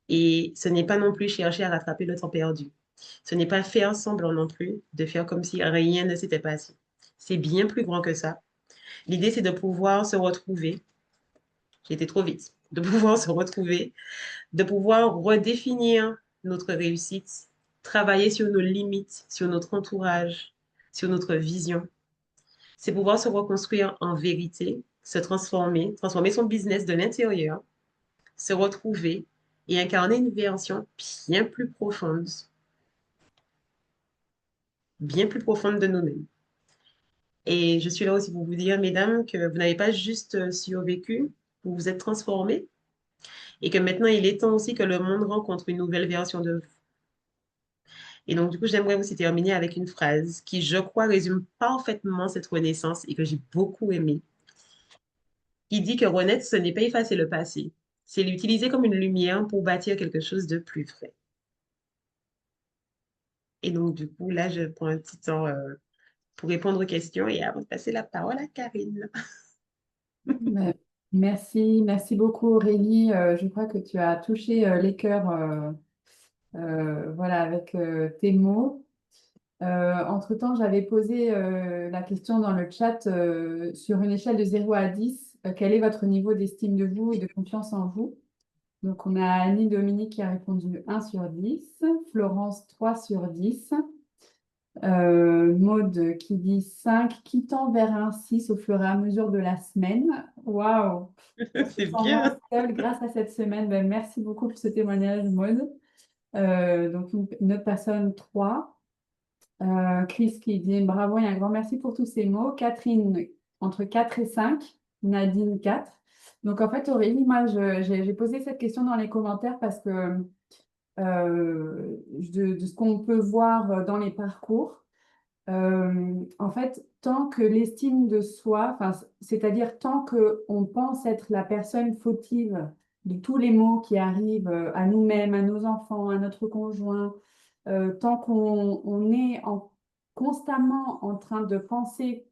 et ce n'est pas non plus chercher à rattraper le temps perdu. Ce n'est pas faire semblant non plus de faire comme si rien ne s'était passé. C'est bien plus grand que ça. L'idée, c'est de pouvoir se retrouver. J'ai été trop vite. De pouvoir se retrouver, de pouvoir redéfinir notre réussite, travailler sur nos limites, sur notre entourage, sur notre vision. C'est pouvoir se reconstruire en vérité, se transformer, transformer son business de l'intérieur, se retrouver et incarner une version bien plus profonde de nous-mêmes. Et je suis là aussi pour vous dire, mesdames, que vous n'avez pas juste survécu, vous vous êtes transformé et que maintenant il est temps aussi que le monde rencontre une nouvelle version de vous. Et donc, du coup, j'aimerais aussi terminer avec une phrase qui, je crois, résume parfaitement cette renaissance et que j'ai beaucoup aimée. Qui dit que renaître, ce n'est pas effacer le passé, c'est l'utiliser comme une lumière pour bâtir quelque chose de plus vrai. Et donc, du coup, là, je prends un petit temps pour répondre aux questions et avant de passer la parole à Karine. Mais merci, merci beaucoup Aurélie. Je crois que tu as touché les cœurs voilà, avec tes mots. Entre-temps, j'avais posé la question dans le chat sur une échelle de 0 à 10, quel est votre niveau d'estime de vous et de confiance en vous? Donc, on a Annie Dominique qui a répondu 1/10, Florence 3/10, Maude qui dit 5, qui tend vers un 6 au fur et à mesure de la semaine. Waouh! On se C'est sent moins bien. seul grâce à cette semaine. Ben, merci beaucoup pour ce témoignage, Maude. Donc, une autre personne, 3. Chris qui dit bravo et un grand merci pour tous ces mots. Catherine, entre 4 et 5. Nadine, 4. Donc, en fait, Aurélie, moi, j'ai posé cette question dans les commentaires parce que de ce qu'on peut voir dans les parcours, en fait, tant que l'estime de soi, enfin, c'est-à-dire tant qu'on pense être la personne fautive de tous les maux qui arrivent à nous-mêmes, à nos enfants, à notre conjoint, tant qu'on est constamment en train de penser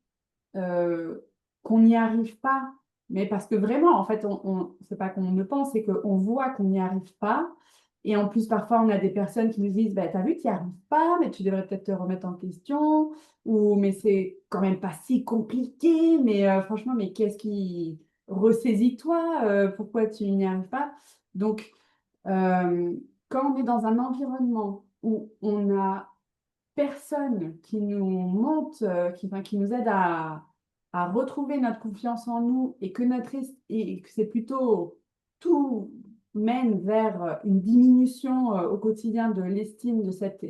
euh, qu'on n'y arrive pas, mais parce que vraiment, en fait, c'est pas qu'on ne pense, c'est qu'on voit qu'on n'y arrive pas. Et en plus, parfois, on a des personnes qui nous disent, bah, t'as vu, tu n'y arrives pas, mais tu devrais peut-être te remettre en question, ou mais c'est quand même pas si compliqué, mais franchement, mais qu'est-ce qui ressaisis-toi, pourquoi tu n'y arrives pas? Donc, euh, quand on est dans un environnement où on a personne qui nous monte, enfin, qui nous aide à retrouver notre confiance en nous et que, et que c'est plutôt tout mène vers une diminution au quotidien de l'estime de cette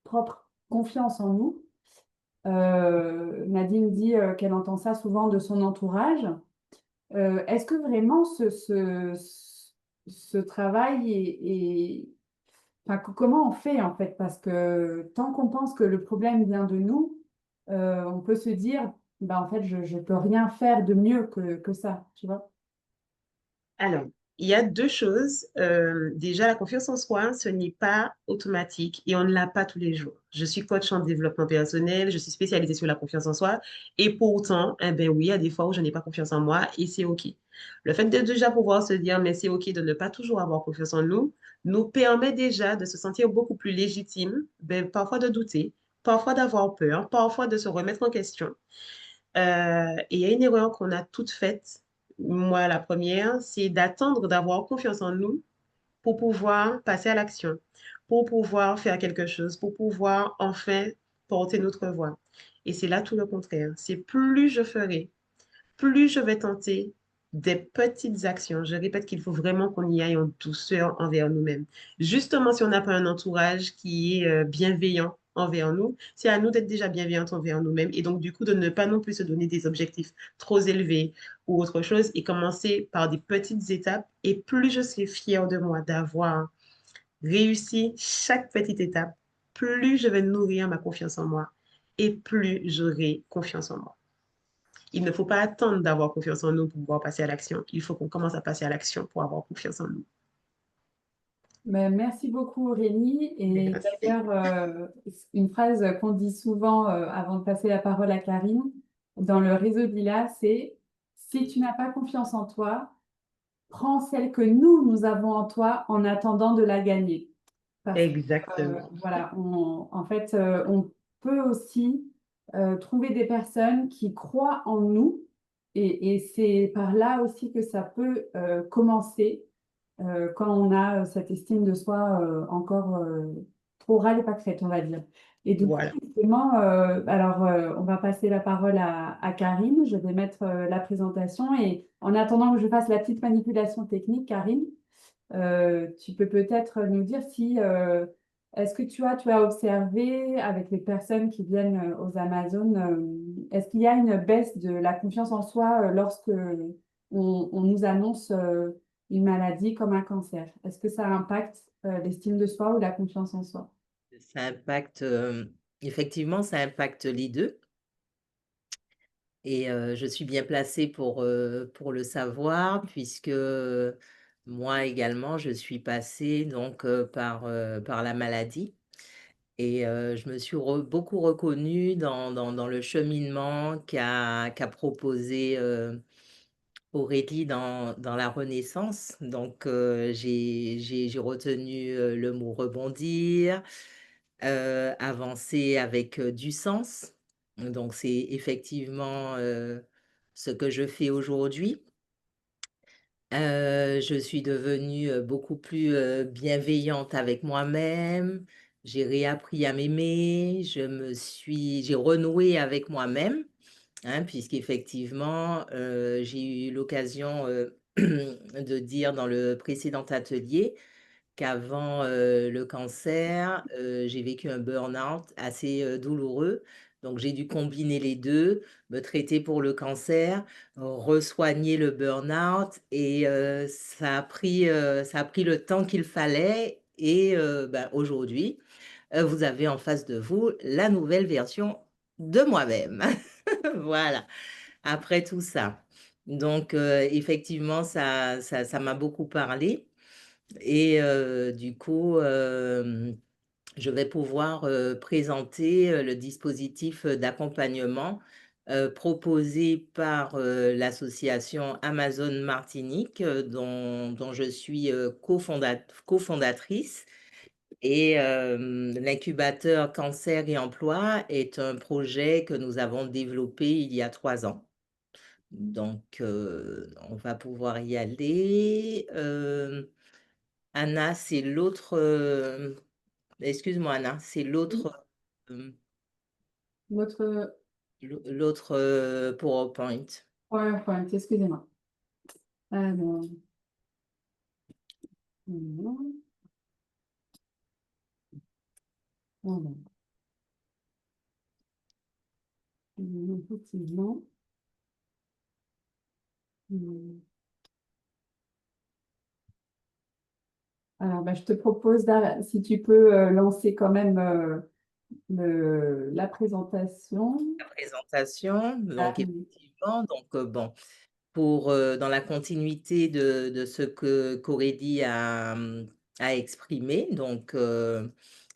propre confiance en nous. Nadine dit qu'elle entend ça souvent de son entourage. Est-ce que vraiment ce travail enfin, comment on fait en fait? Parce que tant qu'on pense que le problème vient de nous, on peut se dire, bah, en fait, je ne peux rien faire de mieux que ça, tu vois? Alors, il y a deux choses. Déjà, la confiance en soi, ce n'est pas automatique et on ne l'a pas tous les jours. Je suis coach en développement personnel, je suis spécialisée sur la confiance en soi et pourtant, eh ben oui, il y a des fois où je n'ai pas confiance en moi et c'est OK. Le fait de déjà pouvoir se dire, mais c'est OK de ne pas toujours avoir confiance en nous, nous permet déjà de se sentir beaucoup plus légitime, ben, parfois de douter, parfois d'avoir peur, parfois de se remettre en question. Et il y a une erreur qu'on a toutes faites. Moi, la première, c'est d'attendre d'avoir confiance en nous pour pouvoir passer à l'action, pour pouvoir faire quelque chose, pour pouvoir enfin porter notre voix. Et c'est là tout le contraire. C'est plus je ferai, plus je vais tenter des petites actions. Je répète qu'il faut vraiment qu'on y aille en douceur envers nous-mêmes. Justement, si on n'a pas un entourage qui est bienveillant envers nous, c'est à nous d'être déjà bienveillante envers nous-mêmes et donc du coup de ne pas non plus se donner des objectifs trop élevés ou autre chose et commencer par des petites étapes. Et plus je serai fière de moi d'avoir réussi chaque petite étape, plus je vais nourrir ma confiance en moi et plus j'aurai confiance en moi. Il ne faut pas attendre d'avoir confiance en nous pour pouvoir passer à l'action. Il faut qu'on commence à passer à l'action pour avoir confiance en nous. Ben, merci beaucoup Aurélie. Et Merci. d'ailleurs, une phrase qu'on dit souvent avant de passer la parole à Karine dans le réseau Lila, c'est si tu n'as pas confiance en toi, prends celle que nous avons en toi en attendant de la gagner. Parce que, Exactement. voilà, en fait, on peut aussi trouver des personnes qui croient en nous et c'est par là aussi que ça peut commencer quand on a cette estime de soi encore trop râle et pas crête, on va dire. Et du coup, Voilà. justement, alors on va passer la parole à Karine. Je vais mettre la présentation et en attendant que je fasse la petite manipulation technique, Karine, tu peux peut-être nous dire si est-ce que tu as observé avec les personnes qui viennent aux Amazones, est-ce qu'il y a une baisse de la confiance en soi lorsque on nous annonce une maladie comme un cancer. Est-ce que ça impacte l'estime de soi ou la confiance en soi? Ça impacte, effectivement, ça impacte les 2 et je suis bien placée pour le savoir puisque, moi également je suis passée donc, par la maladie et je me suis beaucoup reconnue dans le cheminement qu'a proposé, Aurélie dans la Renaissance. Donc j'ai retenu, le mot rebondir, avancer avec, du sens. Donc c'est effectivement, ce que je fais aujourd'hui. Je suis devenue, beaucoup plus, bienveillante avec moi-même. J'ai réappris à m'aimer, j'ai renoué avec moi-même, hein, puisqu'effectivement, j'ai eu l'occasion, de dire dans le précédent atelier qu'avant, le cancer, j'ai vécu un burn-out assez, douloureux. Donc j'ai dû combiner les 2, me traiter pour le cancer, re-soigner le burn-out et ça a pris le temps qu'il fallait et bah, aujourd'hui, vous avez en face de vous la nouvelle version de moi-même. Voilà, après tout ça. Donc effectivement, ça m'a beaucoup parlé. Et du coup, je vais pouvoir, présenter, le dispositif, d'accompagnement, proposé par, l'association Amazon Martinique, dont je suis, cofondatrice et l'incubateur Cancer et Emploi est un projet que nous avons développé il y a 3 ans. Donc on va pouvoir y aller, Anna, c'est l'autre, excuse-moi Anna, c'est Oui. l'autre, hem, Votre l'autre, PowerPoint. PowerPoint, excusez-moi. Alors, voilà, voilà. Effectivement. Hum. Alors, bah, je te propose, si tu peux lancer quand même la présentation. La présentation, Ah, donc oui. effectivement, donc bon, pour, dans la continuité de ce que qu'Aurélie a exprimé, donc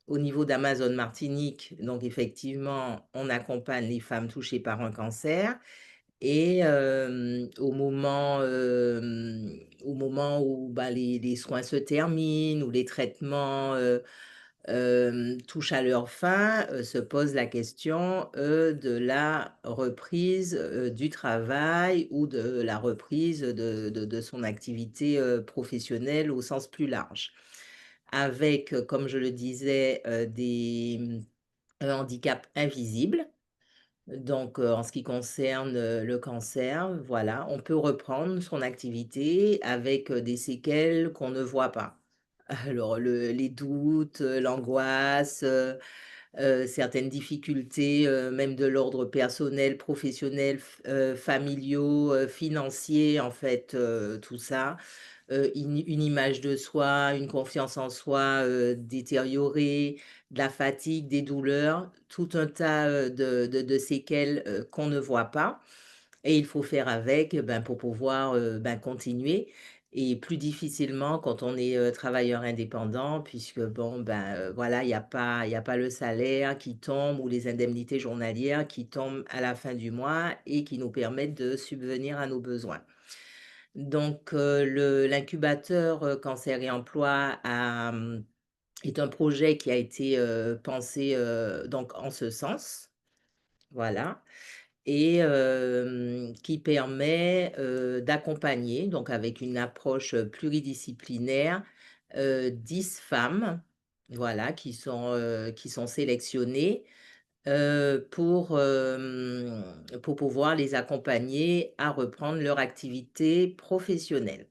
au niveau d'Amazon Martinique, donc effectivement, on accompagne les femmes touchées par un cancer. Et au moment où, bah, les soins se terminent, où les traitements, touchent à leur fin, se pose la question, de la reprise, du travail ou de la reprise de son activité, professionnelle au sens plus large. Avec, comme je le disais, un handicap invisible. Donc, en ce qui concerne, le cancer, voilà, on peut reprendre son activité avec, des séquelles qu'on ne voit pas. Alors les doutes, l'angoisse, certaines difficultés, même de l'ordre personnel, professionnel, familiaux, financiers, en fait, tout ça. Une image de soi, une confiance en soi, détériorée, de la fatigue, des douleurs, tout un tas, de séquelles, qu'on ne voit pas et il faut faire avec, ben, pour pouvoir, ben, continuer et plus difficilement quand on est, travailleur indépendant puisque bon, ben, voilà, il y a pas le salaire qui tombe ou les indemnités journalières qui tombent à la fin du mois et qui nous permettent de subvenir à nos besoins. Donc, l'incubateur, Cancer et Emploi est un projet qui a été, pensé, donc en ce sens, voilà et qui permet, d'accompagner, donc avec une approche, pluridisciplinaire, 10 femmes, voilà, qui sont sélectionnées, pour pouvoir les accompagner à reprendre leur activité professionnelle.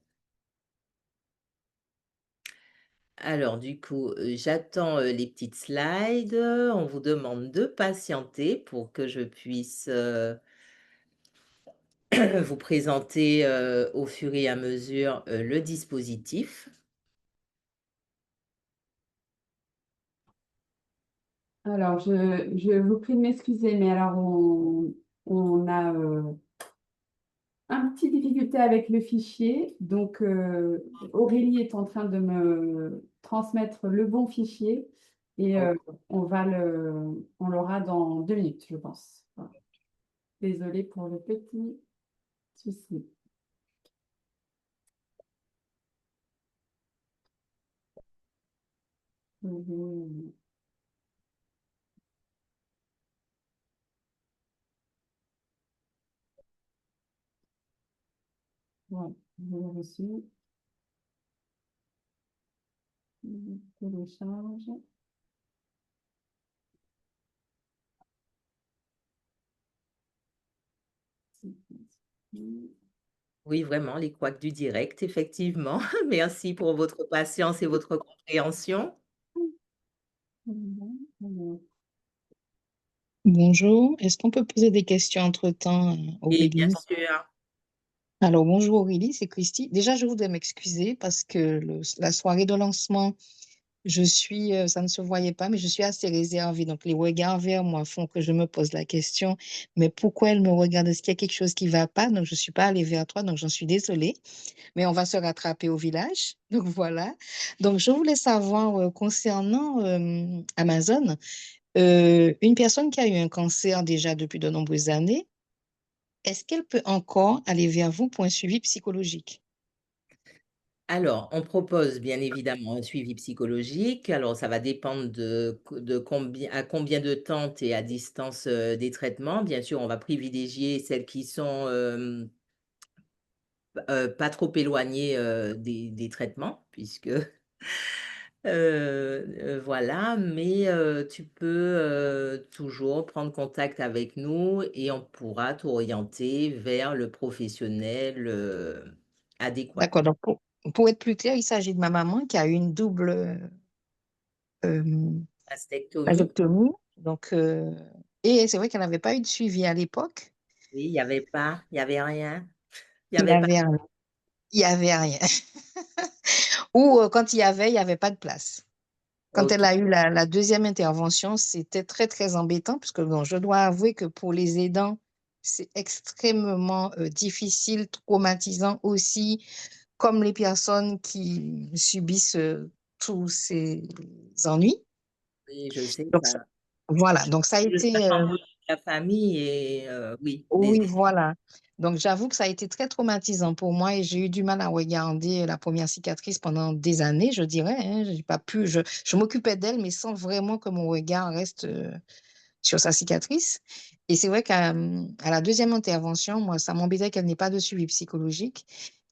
Alors du coup, j'attends, les petites slides, on vous demande de patienter pour que je puisse, vous présenter au fur et à mesure le dispositif. Alors, je vous prie de m'excuser, mais alors on a un petit difficulté avec le fichier. Donc, Aurélie est en train de me transmettre le bon fichier et Oh, on l'aura dans 2 minutes, je pense. Voilà. Désolée pour le petit souci. Voilà, je l'ai reçu. Je télécharge. oui, vraiment, les couacs du direct, effectivement. Merci pour votre patience et votre compréhension. Bonjour, est-ce qu'on peut poser des questions entre-temps, Et bien Aurélie? sûr, Alors, bonjour Aurélie, c'est Christy. Déjà, je voudrais m'excuser parce que la soirée de lancement, ça ne se voyait pas, mais je suis assez réservée. Donc, les regards vers moi font que je me pose la question, mais pourquoi elle me regarde? Est-ce qu'il y a quelque chose qui ne va pas? Donc, je ne suis pas allée vers toi, donc j'en suis désolée, mais on va se rattraper au village. Donc, voilà. Donc, je voulais savoir concernant Amazon, une personne qui a eu un cancer déjà depuis de nombreuses années, est-ce qu'elle peut encore aller vers vous pour un suivi psychologique? alors, on propose bien évidemment un suivi psychologique. Alors, ça va dépendre de à combien de temps tu es à distance des traitements. Bien sûr, on va privilégier celles qui sont pas trop éloignées des traitements, puisque voilà, mais tu peux toujours prendre contact avec nous et on pourra t'orienter vers le professionnel adéquat. D'accord. Donc, pour être plus clair, il s'agit de ma maman qui a eu une double euh, Mastectomie, vasectomie. Donc, et c'est vrai qu'elle n'avait pas eu de suivi à l'époque. oui, il y avait rien, il y Il y avait pas. avait rien. Il y avait rien. Ou quand il y avait pas de place. Quand Ok. elle a eu la deuxième intervention, c'était très, très embêtant, puisque bon, je dois avouer que pour les aidants, c'est extrêmement difficile, traumatisant aussi, comme les personnes qui subissent tous ces ennuis. Oui, je sais, Donc, voilà, donc ça a ça été, chamboule toute la famille et oui, oui, voilà. Donc, j'avoue que ça a été très traumatisant pour moi et j'ai eu du mal à regarder la première cicatrice pendant des années, je dirais, hein. J'ai pas pu, je m'occupais d'elle, mais sans vraiment que mon regard reste sur sa cicatrice. Et c'est vrai à la deuxième intervention, moi, ça m'embêtait qu'elle n'ait pas de suivi psychologique.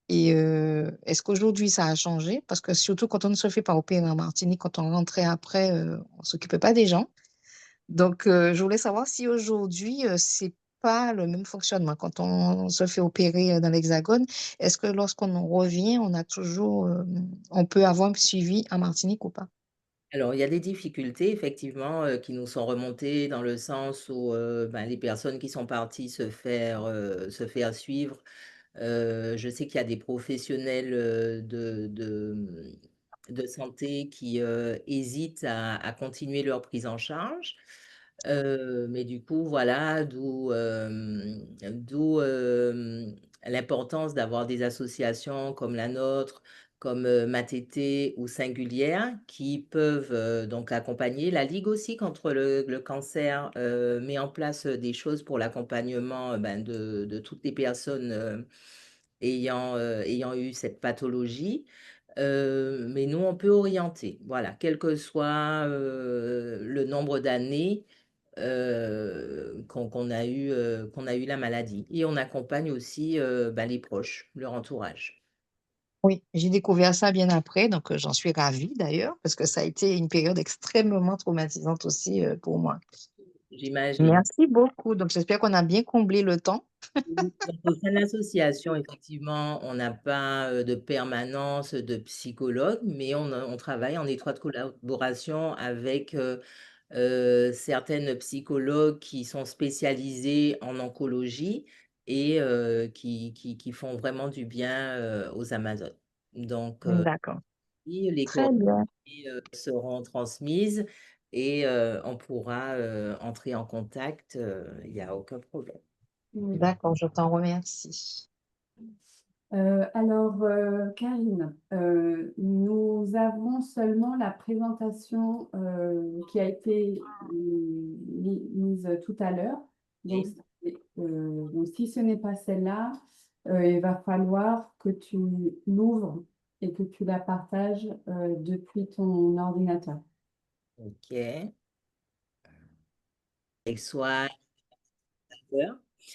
Et est-ce qu'aujourd'hui, ça a changé? Parce que surtout quand on ne se fait pas opérer en Martinique, quand on rentrait après, on ne s'occupait pas des gens. Donc, je voulais savoir si aujourd'hui, c'est pas le même fonctionnement. Quand on se fait opérer dans l'Hexagone, est-ce que lorsqu'on revient, on peut avoir un suivi en Martinique ou pas? alors, il y a des difficultés effectivement qui nous sont remontées dans le sens où ben, les personnes qui sont parties se faire suivre. Je sais qu'il y a des professionnels de santé qui hésitent à continuer leur prise en charge. Mais du coup, voilà, d'où l'importance d'avoir des associations comme la nôtre, comme Matete ou Singulière, qui peuvent donc accompagner. La Ligue aussi contre le cancer met en place des choses pour l'accompagnement ben, de toutes les personnes ayant eu cette pathologie. Mais nous, on peut orienter, voilà, quel que soit le nombre d'années qu'on a eu la maladie. Et on accompagne aussi bah, les proches, leur entourage, Oui, j'ai découvert ça bien après, donc j'en suis ravie d'ailleurs, parce que ça a été une période extrêmement traumatisante aussi pour moi. j'imagine. Merci beaucoup. Donc, j'espère qu'on a bien comblé le temps. Donc, au sein de l'association, effectivement, on n'a pas de permanence de psychologue, mais on travaille en étroite collaboration avec certaines psychologues qui sont spécialisées en oncologie et qui font vraiment du bien aux Amazones. Donc, D'accord. oui, les Très bien. coordonnées seront transmises et on pourra entrer en contact, il n'y a aucun problème. Oui. D'accord, je t'en remercie. Alors, Karine, nous avons seulement la présentation qui a été mise tout à l'heure. Donc, donc, si ce n'est pas celle-là, il va falloir que tu l'ouvres et que tu la partages depuis ton ordinateur. OK. Et soit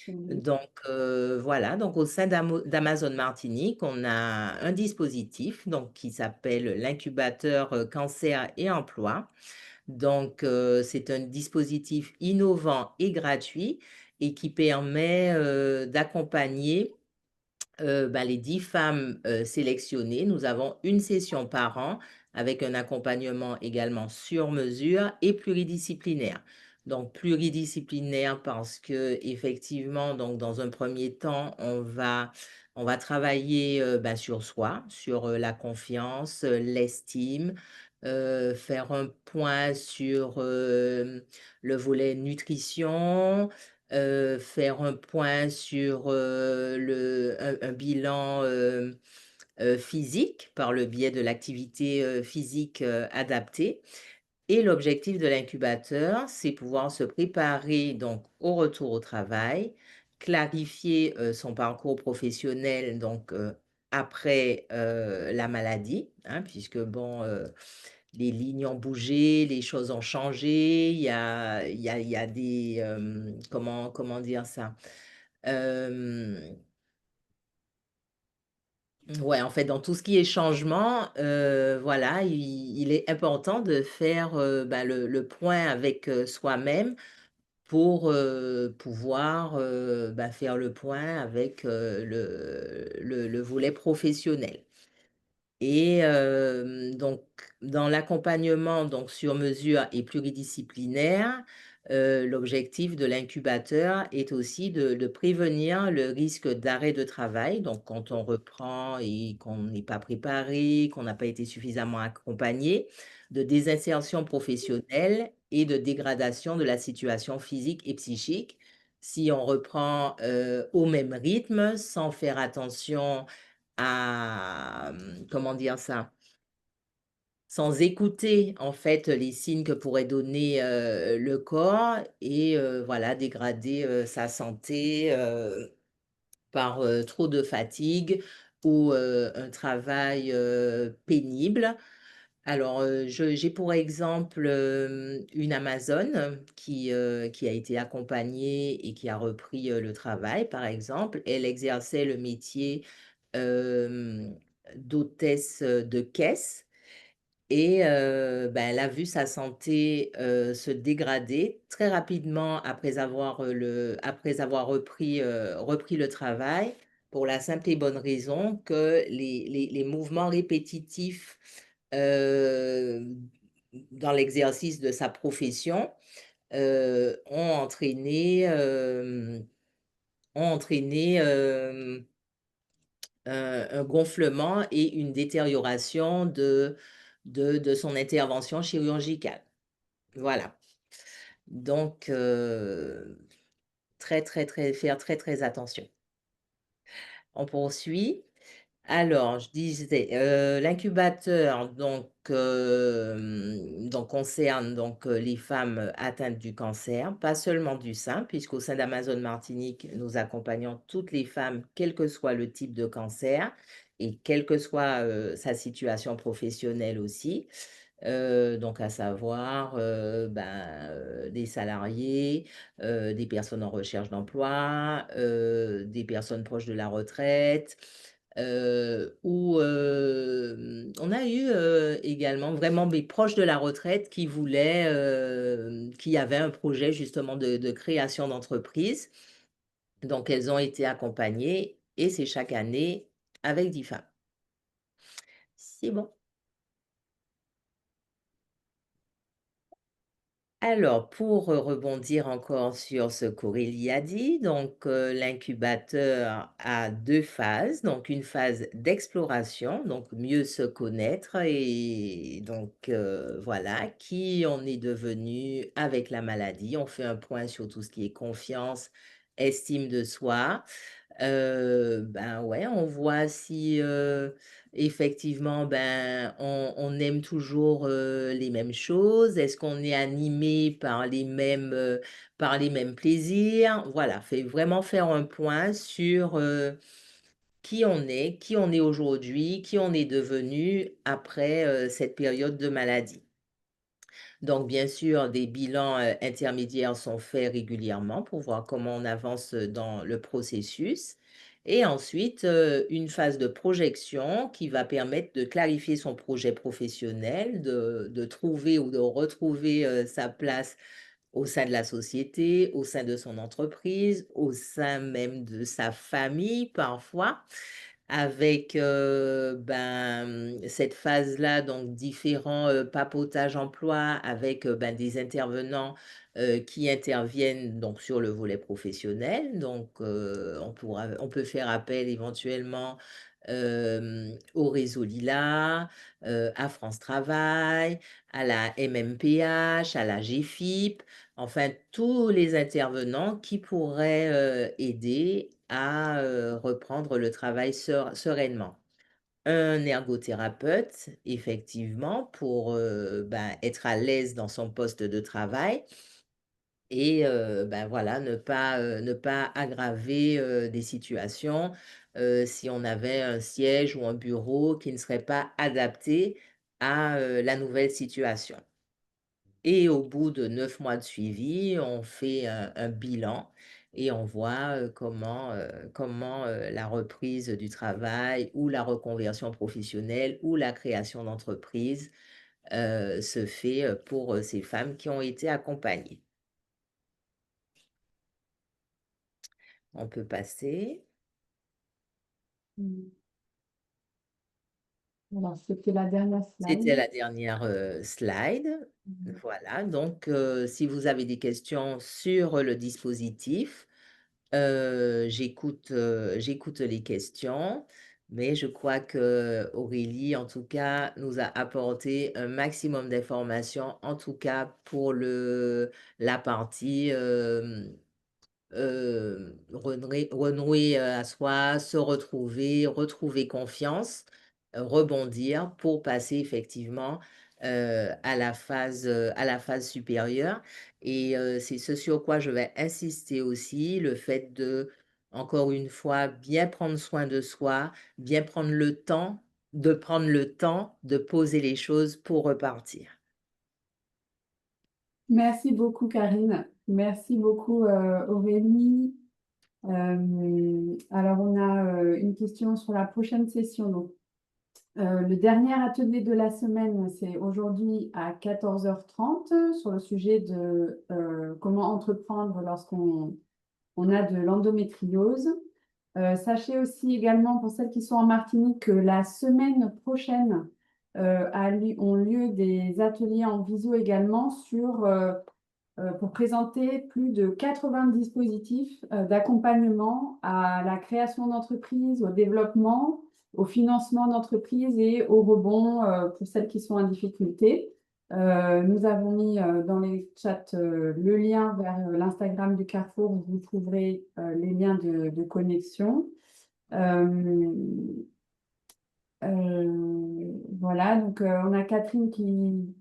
donc voilà, donc au sein d'Amazon Martinique, on a un dispositif donc, qui s'appelle l'incubateur cancer et emploi. Donc c'est un dispositif innovant et gratuit et qui permet d'accompagner les 10 femmes sélectionnées. Nous avons une session par an avec un accompagnement également sur mesure et pluridisciplinaire. Donc pluridisciplinaire parce que effectivement, donc dans un premier temps, on va travailler sur soi, sur la confiance, l'estime, faire un point sur le volet nutrition, faire un point sur un bilan physique par le biais de l'activité physique adaptée. Et l'objectif de l'incubateur, c'est pouvoir se préparer donc au retour au travail, clarifier son parcours professionnel donc après la maladie, hein, puisque bon, les lignes ont bougé, les choses ont changé, il y a des, comment dire ça? Ouais, en fait, dans tout ce qui est changement, voilà, il est important de faire le point avec soi-même pour pouvoir faire le point avec le volet professionnel. Et donc, dans l'accompagnement donc sur mesure et pluridisciplinaire, l'objectif de l'incubateur est aussi de prévenir le risque d'arrêt de travail. Donc, quand on reprend et qu'on n'est pas préparé, qu'on n'a pas été suffisamment accompagné, de désinsertion professionnelle et de dégradation de la situation physique et psychique. Si on reprend au même rythme, sans faire attention à, comment dire ça, sans écouter en fait les signes que pourrait donner le corps et voilà, dégrader sa santé par trop de fatigue ou un travail pénible. Alors, j'ai pour exemple une Amazone qui a été accompagnée et qui a repris le travail, par exemple. Elle exerçait le métier euh, d'hôtesse de caisse et elle a vu sa santé se dégrader très rapidement après avoir repris le travail pour la simple et bonne raison que les mouvements répétitifs euh, dans l'exercice de sa profession ont entraîné un gonflement et une détérioration de son intervention chirurgicale. Voilà. Donc, faire très, très attention. On poursuit. Alors, je disais, l'incubateur donc concerne donc les femmes atteintes du cancer, pas seulement du sein, puisqu'au sein d'Amazon Martinique, nous accompagnons toutes les femmes, quel que soit le type de cancer et quelle que soit sa situation professionnelle aussi. Donc à savoir des salariés, des personnes en recherche d'emploi, des personnes proches de la retraite, ou on a eu également vraiment des proches de la retraite qui voulaient, qui avaient un projet justement de création d'entreprise. Donc elles ont été accompagnées et c'est chaque année avec 10 femmes. C'est bon. Alors, pour rebondir encore sur ce qu'Aurélie a dit, donc l'incubateur a 2 phases. Donc, une phase d'exploration, donc mieux se connaître et donc voilà, qui on est devenu avec la maladie. On fait un point sur tout ce qui est confiance, estime de soi. Ben ouais, on voit si effectivement on aime toujours les mêmes choses. Est-ce qu'on est animé par les mêmes plaisirs? Voilà, fait vraiment faire un point sur qui on est aujourd'hui, qui on est devenu après cette période de maladie. Donc, bien sûr, des bilans intermédiaires sont faits régulièrement pour voir comment on avance dans le processus. Et ensuite, une phase de projection qui va permettre de clarifier son projet professionnel, de trouver ou de retrouver sa place au sein de la société, au sein de son entreprise, au sein même de sa famille parfois avec cette phase-là, donc différents papotages emploi avec des intervenants qui interviennent donc sur le volet professionnel. Donc, on peut faire appel éventuellement au réseau Lila, à France Travail, à la MMPH, à la GFIP, enfin tous les intervenants qui pourraient aider à reprendre le travail sereinement. Un ergothérapeute, effectivement, pour être à l'aise dans son poste de travail et voilà, ne pas aggraver des situations si on avait un siège ou un bureau qui ne serait pas adapté à la nouvelle situation. Et au bout de 9 mois de suivi, on fait un bilan et on voit comment la reprise du travail ou la reconversion professionnelle ou la création d'entreprise se fait pour ces femmes qui ont été accompagnées. On peut passer. Voilà, c'était la dernière C'était slide. la dernière slide. Voilà, donc si vous avez des questions sur le dispositif, j'écoute les questions, mais je crois que Aurélie, en tout cas, nous a apporté un maximum d'informations, en tout cas pour la partie renouer à soi, se retrouver, retrouver confiance, rebondir pour passer effectivement à la phase supérieure. Et c'est ce sur quoi je vais insister aussi, le fait de, encore une fois, bien prendre soin de soi, bien prendre le temps, de poser les choses pour repartir. Merci beaucoup, Karine. Merci beaucoup, Aurélie. Alors, on a une question sur la prochaine session. Donc, le dernier atelier de la semaine, c'est aujourd'hui à 14h30 sur le sujet de comment entreprendre lorsqu'on a de l'endométriose. Sachez aussi également, pour celles qui sont en Martinique, que la semaine prochaine ont lieu des ateliers en visio également pour présenter plus de 80 dispositifs d'accompagnement à la création d'entreprises, au développement, au financement d'entreprises et au rebond pour celles qui sont en difficulté. Nous avons mis dans les chats le lien vers l'Instagram du Carrefour où vous trouverez les liens de connexion. Voilà, donc on a Catherine qui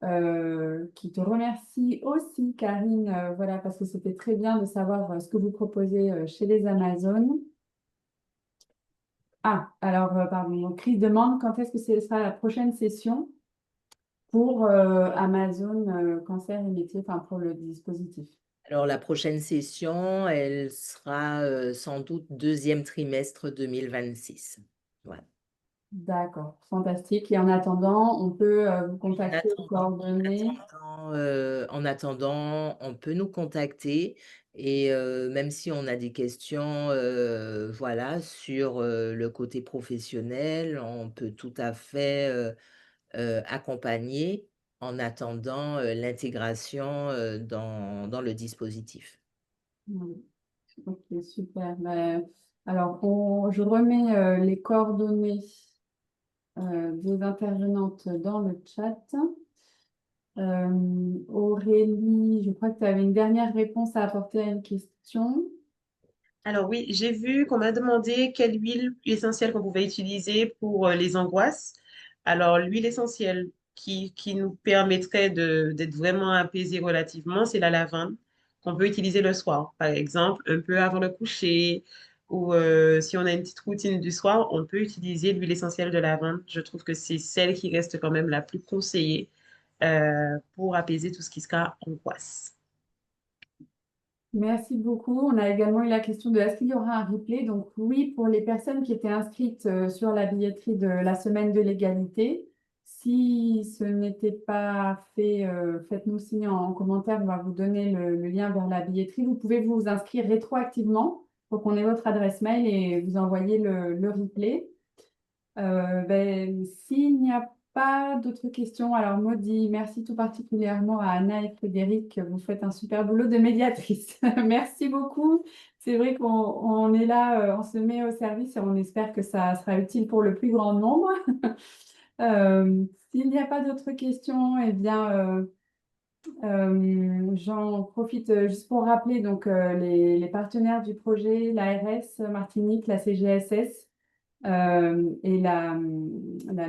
te remercie aussi, Karine, voilà, parce que c'était très bien de savoir ce que vous proposez chez les Amazones. Ah, alors, pardon, donc Chris demande quand est-ce que ce sera la prochaine session pour Amazon Cancer et Métiers, enfin pour le dispositif. Alors, la prochaine session, elle sera sans doute deuxième trimestre 2026. Voilà. D'accord, fantastique. Et en attendant, on peut vous contacter aux En coordonnées. en attendant, on peut nous contacter et même si on a des questions voilà, sur le côté professionnel, on peut tout à fait accompagner en attendant l'intégration dans le dispositif. Oui. Ok, super. Alors, je remets les coordonnées des intervenantes dans le chat. Aurélie, je crois que tu avais une dernière réponse à apporter à une question. Alors oui, j'ai vu qu'on m'a demandé quelle huile essentielle qu'on pouvait utiliser pour les angoisses. Alors l'huile essentielle qui nous permettrait d'être vraiment apaisé relativement, c'est la lavande qu'on peut utiliser le soir. Par exemple, un peu avant le coucher ou si on a une petite routine du soir, on peut utiliser l'huile essentielle de lavande. Je trouve que c'est celle qui reste quand même la plus conseillée pour apaiser tout ce qui sera angoisse. Merci beaucoup. On a également eu la question de est-ce qu'il y aura un replay? Donc oui, pour les personnes qui étaient inscrites sur la billetterie de la semaine de l'égalité. Si ce n'était pas fait, faites-nous signe en commentaire. On va vous donner le lien vers la billetterie. Vous pouvez vous inscrire rétroactivement pour qu'on ait votre adresse mail et vous envoyer le replay. S'il n'y a pas d'autres questions, alors Maudit, merci tout particulièrement à Anna et Frédéric. Vous faites un super boulot de médiatrice. Merci beaucoup. C'est vrai qu'on est là, on se met au service et on espère que ça sera utile pour le plus grand nombre. S'il n'y a pas d'autres questions, eh bien, j'en profite juste pour rappeler donc, les partenaires du projet, l'ARS Martinique, la CGSS et la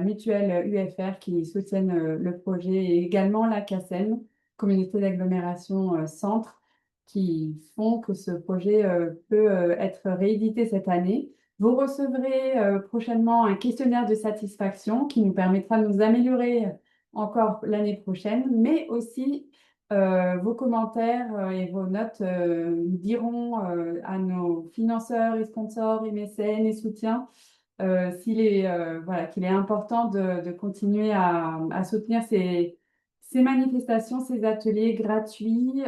mutuelle UFR qui soutiennent le projet et également la CACEN, Communauté d'agglomération Centre, qui font que ce projet peut être réédité cette année. Vous recevrez prochainement un questionnaire de satisfaction qui nous permettra de nous améliorer encore l'année prochaine, mais aussi vos commentaires et vos notes nous diront à nos financeurs et sponsors et mécènes et soutiens voilà, qu'il est important de continuer à soutenir ces manifestations, ces ateliers gratuits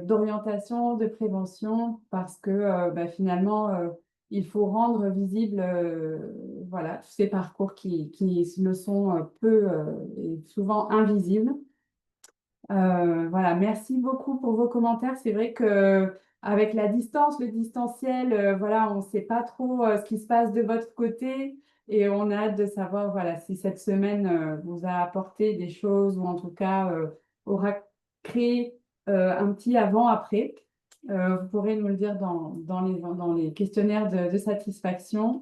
d'orientation, de prévention, parce que finalement, il faut rendre visible voilà, tous ces parcours qui le sont peu et souvent invisibles. Voilà, merci beaucoup pour vos commentaires. C'est vrai que avec la distance, le distanciel, voilà, on ne sait pas trop ce qui se passe de votre côté et on a hâte de savoir voilà, si cette semaine vous a apporté des choses ou en tout cas aura créé un petit avant-après. Vous pourrez nous le dire dans les questionnaires de satisfaction.